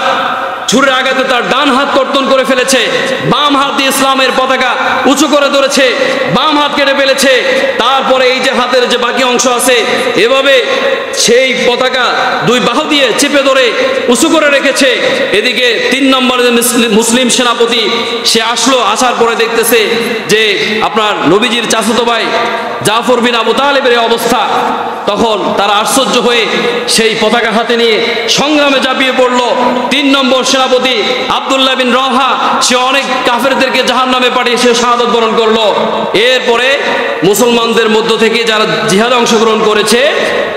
ছুরির আঘাতে তার ডান হাত কর্তন করে ফেলেছে, বাম হাত দিয়ে ইসলামের পতাকা উঁচু করে ধরেছে, বাম হাত কেটে ফেলেছে। তারপরে এই যে হাতের যে বাকি অংশ আছে, এভাবে সেই পতাকা দুই বাহু দিয়ে চেপে ধরে উঁচু করে রেখেছে। এদিকে 3 নম্বরে মুসলিম সেনাপতি সে আসলো, আসার পরে দেখতেছে যে আপনার নবীজির চাচাতো ভাই জাফর বিন আবু তালেবের অবস্থা। তখন তারা আশ্চর্য হয়ে সেই পতাকা হাতে নিয়ে সংগ্রামে ঝাঁপিয়ে পড়লো। 3 নম্বর সেনাপতি আব্দুল্লাহ বিন রাওয়াহা সে অনেক কাফেরদেরকে জাহান্নামে পাঠিয়ে সে শাহাদাত বরণ করলো। এরপরে মুসলমানদের মধ্য থেকে যারা জিহাদে অংশগ্রহণ করেছে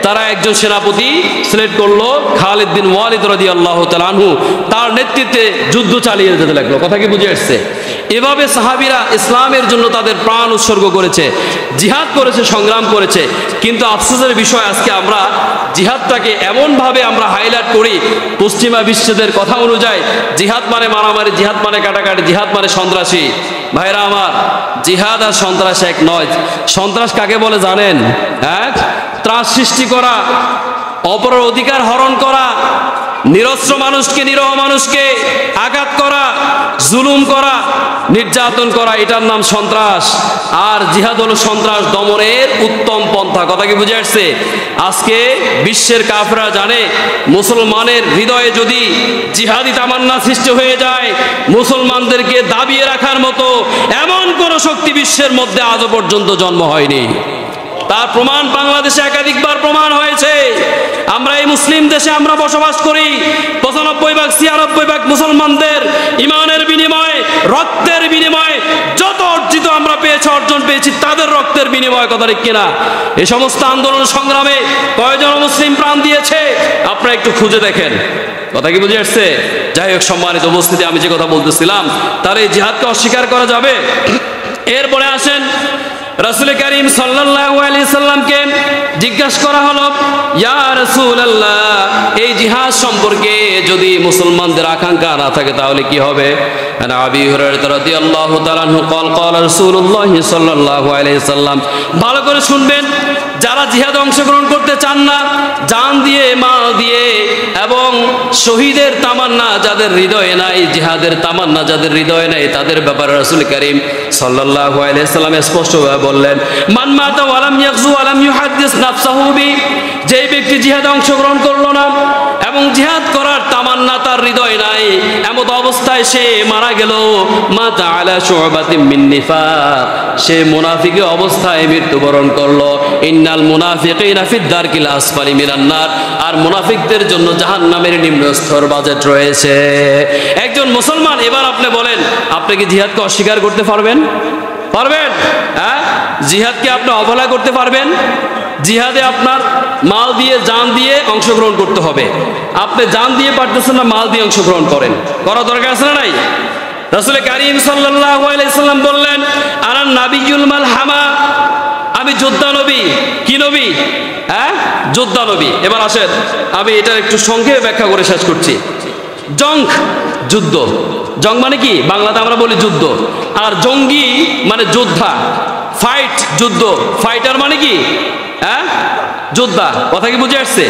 তারা একজন সেনাপতি সিলেক্ট করলো, খালিদ বিন ওয়ালিদ রাদিয়াল্লাহু তাআলা আনহু। তার নেতৃত্বে যুদ্ধ চালিয়ে যেতে লাগলো। কথা কি বুঝে আসছে? এভাবে সাহাবীরা ইসলামের জন্য তাদের প্রাণ উৎসর্গ করেছে, জিহাদ করেছে, সংগ্রাম করেছে। কিন্তু আফসোসের বিষয়, আজকে আমরা জিহাদটাকে এমনভাবে আমরা হাইলাইট করি, পশ্চিমা বিশ্বের কথা অনুযায়ী জিহাদ মানে মারামারি, জিহাদ মানে কাটাকাটি, জিহাদ মানে সন্ত্রাসী। ভাইরা আমার, জিহাদ আর সন্ত্রাস এক নয়। সন্ত্রাস কাকে বলে জানেন? ত্রাস সৃষ্টি করা, অপরের অধিকার হরণ করা, নিরস্ত্র মানুষকে, নিরহ মানুষকে আঘাত করা, জুলুম করা, নির্যাতন করা, এটার নাম সন্ত্রাস। আর জিহাদ হলো সন্ত্রাস দমনের উত্তম পন্থা। কথা কি বুঝে আসছে? আজকে বিশ্বের কাফেররা জানে মুসলমানের হৃদয়ে যদি জিহাদি তামান্না সৃষ্টি হয়ে যায়, মুসলমানদেরকে দাবিয়ে রাখার মতো এমন কোন শক্তি বিশ্বের মধ্যে আজও পর্যন্ত জন্ম হয়নি। তার প্রমাণ বাংলাদেশে একাধিকবার প্রমাণ হয়েছে। আমরা এই মুসলিম দেশে আমরা বসবাস করি, 95-96% মুসলমানদের ইমানের বিনিময়ে, রক্তের বিনিময়ে যত অর্জিত আমরা অর্জন পেয়েছি তাদের রক্তের বিনিময়ে। কথা ঠিক কিনা? এই সমস্ত আন্দোলন সংগ্রামে কয়জন মুসলিম প্রাণ দিয়েছে আপনারা একটু খুঁজে দেখেন। কথা কি বুঝে আসছে? যাই হোক, সম্মানিত উপস্থিতি, আমি যে কথা বলতেছিলাম, তার এই জিহাদকে অস্বীকার করা যাবে? এরপরে আসেন, রাসূল করিম সাল্লাল্লাহু আলাইহি সাল্লামকে জিজ্ঞাসা করা হলো, ইয়া রাসূলুল্লাহ, এই জিহাদ সম্পর্কে যদি মুসলমানদের আকাঙ্ক্ষা না থাকে তাহলে কি হবে? আনা আবি হুরায়রা রাদিয়াল্লাহু তাআলা আনহু قال قال রাসূলুল্লাহ সাল্লাল্লাহু আলাইহি সাল্লাম। ভালো করে শুনবেন, যারা জিহাদে অংশগ্রহণ করতে চান না, জান দিয়ে, মাল দিয়ে এবং শহীদের তামান্না যাদের হৃদয়ে নাই, জিহাদের তামান্না যাদের হৃদয়ে নাই, তাদের ব্যাপারে রাসূল করিম সাল্লাল্লাহু আলাইহি সাল্লাম স্পষ্টভাবে বললেন, মান মাতা ওয়া লাম ইয়াগজু ওয়া লাম ইউহাদ্দিস নাফসাহু বি, যে ব্যক্তি জিহাদে অংশগ্রহণ করলো না এবং জিহাদ করার তামান্না তার হৃদয়ে নাই, এমত অবস্থায় সে মারা গেল, মাতা আলা শুবাতিন মিন নিফাক, সে মুনাফিকি অবস্থায় মৃত্যুবরণ করলো। ইন্নাল মুনাফিকিনা ফিদ দারকিল আসফালি মিনান নার, আর মুনাফিকদের জন্য জাহান্নামের নিম্ন স্তর বাজেট রয়েছে। একজন মুসলমান, এবার আপনি বলেন, আপনি কি জিহাদকে অস্বীকার করতে পারবেন? পারবেন? জিহাদকে আপনি অবহেলা করতে পারবেন? জিহাদে আপনার মাল দিয়ে, জান দিয়ে অংশগ্রহণ করতে হবে। আপনি জান দিয়ে পারতেছেন না, মাল দিয়ে অংশগ্রহণ করেন, করা দরকার আছে না নাই? রাসূল করিম সাল্লাল্লাহু আলাইহি সাল্লাম বললেন, আনা নাবিয়ুল মালহামা, আমি যোদ্ধা নবী। কি নবী? যোদ্ধা নবী। এবার আসেন, আমি এটার একটু সংক্ষেপে ব্যাখ্যা করে শেষ করছি। জং, যুদ্ধ। জং মানে কি? বাংলাতে আমরা বলি যুদ্ধ। আর জঙ্গি মানে যোদ্ধা। ফাইট, যুদ্ধ। ফাইটার মানে কি? যোদ্ধা। কথা কি বুঝে আসছে?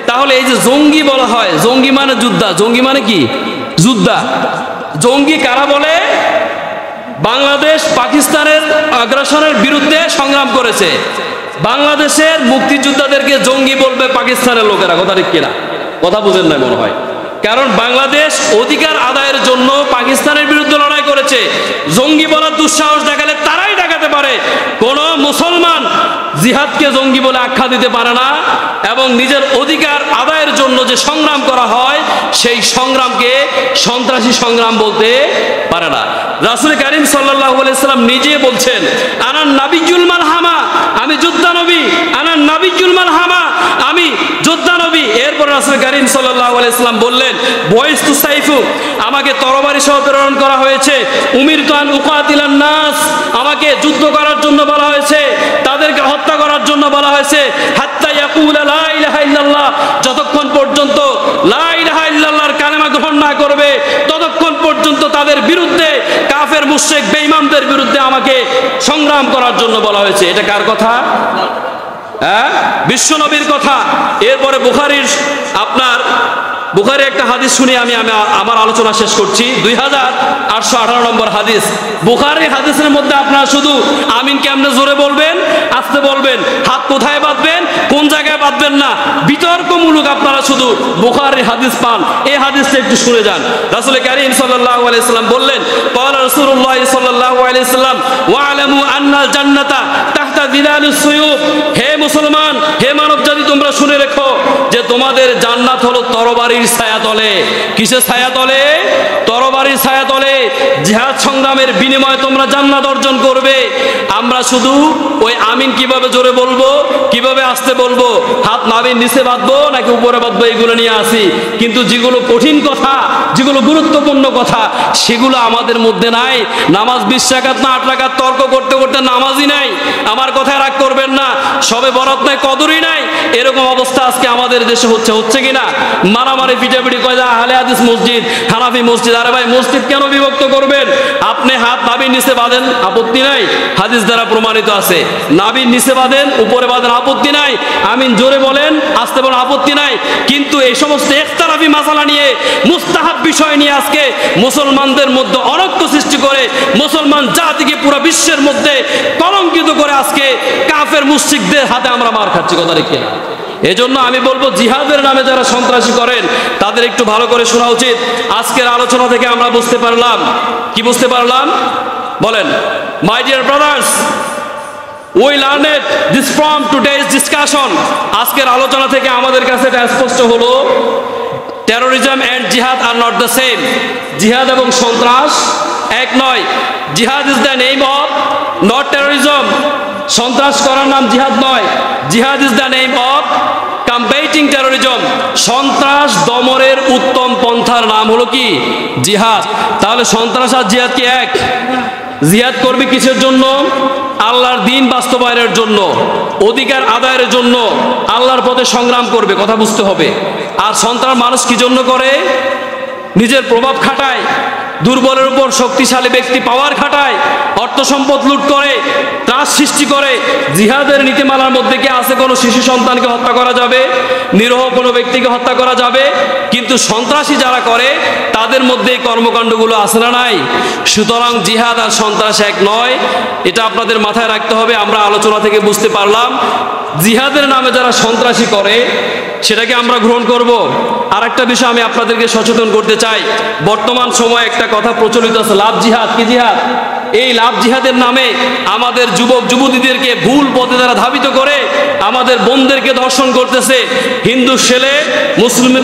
তাহলে এই যে জঙ্গি বলা হয়, জঙ্গি মানে যোদ্ধা, জঙ্গি মানে কি? যোদ্ধা। জঙ্গি কারা বলে? বাংলাদেশ পাকিস্তানের আগ্রাসনের বিরুদ্ধে সংগ্রাম করেছে, বাংলাদেশের মুক্তিযোদ্ধাদেরকে জঙ্গি বলবে পাকিস্তানের লোকেরা। কথা ঠিক কিনা? কথা বুঝেন না মনে হয়। কারণ বাংলাদেশ অধিকার আদায়ের জন্য পাকিস্তানের বিরুদ্ধে লড়াই করেছে। জঙ্গি বলার দুঃসাহস দেখালে তারাই দেখাতে পারে, কোন মুসলমান জিহাদকে জঙ্গি বলে আখ্যা দিতে পারে না, এবং নিজের অধিকার আদায়ের জন্য যে সংগ্রাম করা হয় সেই সংগ্রামকে সন্ত্রাসী সংগ্রাম বলতে পারে না। রাসূল কারীম সাল্লাল্লাহু আলাইহি সাল্লাম নিজে বলছেন, আনান নাবিয়্যুল মালহামা, আমি যোদ্ধা নবী, আনান নাবিয়্যুল মালহামা, আমি যোদ্ধা নবী। এরপর রাসূল কারীম সাল্লাল্লাহু আলাইহি সাল্লাম বললেন, বয়স্তু সাইফু, আমাকে তরবারি সহ প্রেরণ করা হয়েছে। উমিরতু আন উকাতিলান নাস, আমাকে যুদ্ধ করার জন্য বলা হয়েছে, তাদেরকে হত্যা করার জন্য বলা হয়েছে। হাত্তা ইয়াকুলা লা ইলাহা ইল্লাল্লাহ, যতক্ষণ পর্যন্ত লা ইলাহা ইল্লাল্লাহর কালেমা গ্রহণ না করবে ততক্ষণ পর্যন্ত তাদের বিরুদ্ধে, কাফের মুশরিক বেঈমানদের বিরুদ্ধে আমাকে সংগ্রাম করার জন্য বলা হয়েছে। এটা কার কথা? বিশ্ব নবীর কথা। এরপরে বুখারীর বুখারী একটা হাদিস শুনে আমি আমার আলোচনা শেষ করছি। 2818 নম্বর হাদিস। বুখারী হাদিসের মধ্যে আপনারা শুধু আমিন কেমনে জোরে বলবেন, আস্তে বলবেন, হাত কোথায় বাঁধবেন, কোন জায়গায় বাঁধবেন না, বিতর্কমূলক আপনারা শুধু বুখারী হাদিস পান। এই হাদিসটা একটু শুনে যান। রাসূল কারীম সাল্লাল্লাহু আলাইহি সাল্লাম বললেন, ক্বালা রাসূলুল্লাহ সাল্লাল্লাহু আলাইহি সাল্লাম, ওয়া'লামু আন্নাল জান্নাতা তাহতা যিলালুস সুয়ুফ, হে মুসলমান, হে মানব জাতি, তোমরা শুনে রেখো যে তোমাদের জান্নাত হলো তরবারির ছায়াতলে। কিসের ছায়াতলে? তরবারির ছায়াতলে। জিহাদ সংগ্রামের বিনিময়ে তোমরা জান্নাত অর্জন করবে। আমরা শুধু ওই আমিন কিভাবে জোরে বলবো, কিভাবে আস্তে বলবো, হাত নাভির নিচে বাঁধবো নাকি উপরে বাঁধবো, এগুলো নিয়ে আসি। কিন্তু যেগুলো কঠিন কথা, যেগুলো গুরুত্বপূর্ণ কথা, সেগুলো আমাদের মধ্যে নাই। নামাজ 20 রাকাত না 8 রাকাত তর্ক করতে করতে নামাজই নাই। আমার কথায় রাগ করবেন না, সবে বরাত নাই, কদরই নাই। এরকম অবস্থা আজকে আমাদের দেশে হচ্ছে কিনা? মারামারি পিটাপিটি কয় যা আহলে হাদিস মসজিদ, হানাফি মসজিদ। আরে ভাই, মসজিদ কেন বিভক্ত করবেন? আপনি হাত নাভির নিচে বাঁধেন, আপত্তি নাই, হাদিস দ্বারা প্রমাণিত আছে। নাভির নিচে বাঁধেন, উপরে বাঁধেন, আপত্তি নাই। আমিন জোরে বলেন, আস্তে বলেন, আপত্তি নাই। কিন্তু এই সমস্ত ইখতিলাফি মাসালা নিয়ে, মুস্তাহাব বিষয় নিয়ে আজকে মুসলমানদের মধ্যে অনৈক্য সৃষ্টি করে মুসলমান জাতিকে পুরো বিশ্বের মধ্যে কলঙ্কিত করে আজকে কাফের মুশরিকদের হাতে আমরা মার খাচ্ছি। কথা ঠিক কিনা? এজন্য আমি বলবো, জিহাদের নামে যারা সন্ত্রাসী করেন তাদের একটু ভালো করে শোনা উচিত। আজকের আলোচনা থেকে আমরা বুঝতে পারলাম, কি বুঝতে পারলাম বলেন? My dear brothers, we learned this from today's discussion. আজকের আলোচনা থেকে আমাদের কাছে এটা স্পষ্ট হলো, টেরোরিজম এন্ড জিহাদ আর নট দ্য সেম। জিহাদ এবং সন্ত্রাস এক নয়। জিহাদ is the name of not terrorism. সন্ত্রাস করার নাম জিহাদ নয়। জিহাদ is the name of combating terrorism. সন্ত্রাস দমনের উত্তম পন্থার নাম হলো কি? জিহাদ। তাহলে সন্ত্রাস আর জিহাদ কি এক? জিহাদ করবে কিসের জন্য? আল্লাহর দ্বীন বাস্তবায়নের জন্য, অধিকার আদায়ের জন্য, আল্লাহর পথে সংগ্রাম করবে। কথা বুঝতে হবে। আর সন্ত্রাস মানুষ কি জন্য করে? নিজের প্রভাব খাটায়, দুর্বলের উপর শক্তিশালী ব্যক্তি পাওয়ার খাটায়, অর্থ সম্পদ লুট করে, ত্রাস সৃষ্টি করে। জিহাদের নীতিমালার মধ্যে কি আছে কোনো শিশু সন্তানকে হত্যা করা যাবে, নিরহ কোনো ব্যক্তিকে হত্যা করা যাবে? কিন্তু সন্ত্রাসী যারা করে তাদের মধ্যে এই কর্মকাণ্ডগুলো আছে না নাই? সুতরাং জিহাদ আর সন্ত্রাস এক নয়, এটা আপনাদের মাথায় রাখতে হবে। আমরা আলোচনা থেকে বুঝতে পারলাম, জিহাদের নামে যারা সন্ত্রাসী করে সেটাকে আমরা গ্রহণ করব। আর একটা বিষয় আমি আপনাদেরকে সচেতন করতে চাই। বর্তমান সময়ে একটা কথা প্রচলিত আছে, লাভ জিহাদ। কি জিহাদ? এই লাভ জিহাদের নামে আমাদের যুবক যুবতীদেরকে ভুল পথে তারা ধাবিত করে আমাদের বোনদেরকে ধর্ষণ করতেছে। হিন্দু ছেলে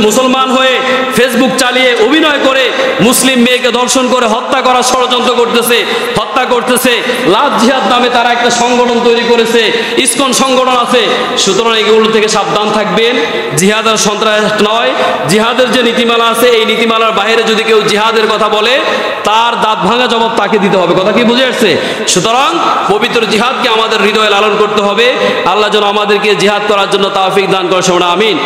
মুসলমান হয়ে ফেসবুক চালিয়ে অভিনয় করে মুসলিম মেয়েকে ধর্ষণ করে হত্যা করার ষড়যন্ত্র করতেছে, হত্যা করতেছে। লাভ জিহাদ নামে তারা একটা সংগঠন তৈরি করেছে, ইসকন সংগঠন আছে। সুতরাং এগুলো থেকে সাবধান থাকবেন। জিহাদ আর সন্ত্রাস নয়। জিহাদের যে নীতিমালা আছে, এই নীতিমালার বাইরে যদি কেউ জিহাদের কথা বলে তার দাঁত ভাঙা জবাব তাকে দিতে হবে। কথা কি বুঝে আসছে? সুতরাং পবিত্র জিহাদকে আমাদের হৃদয়ে লালন করতে হবে। আল্লাহ যেন আমাদেরকে জিহাদ করার জন্য তৌফিক দান করে। আমিন।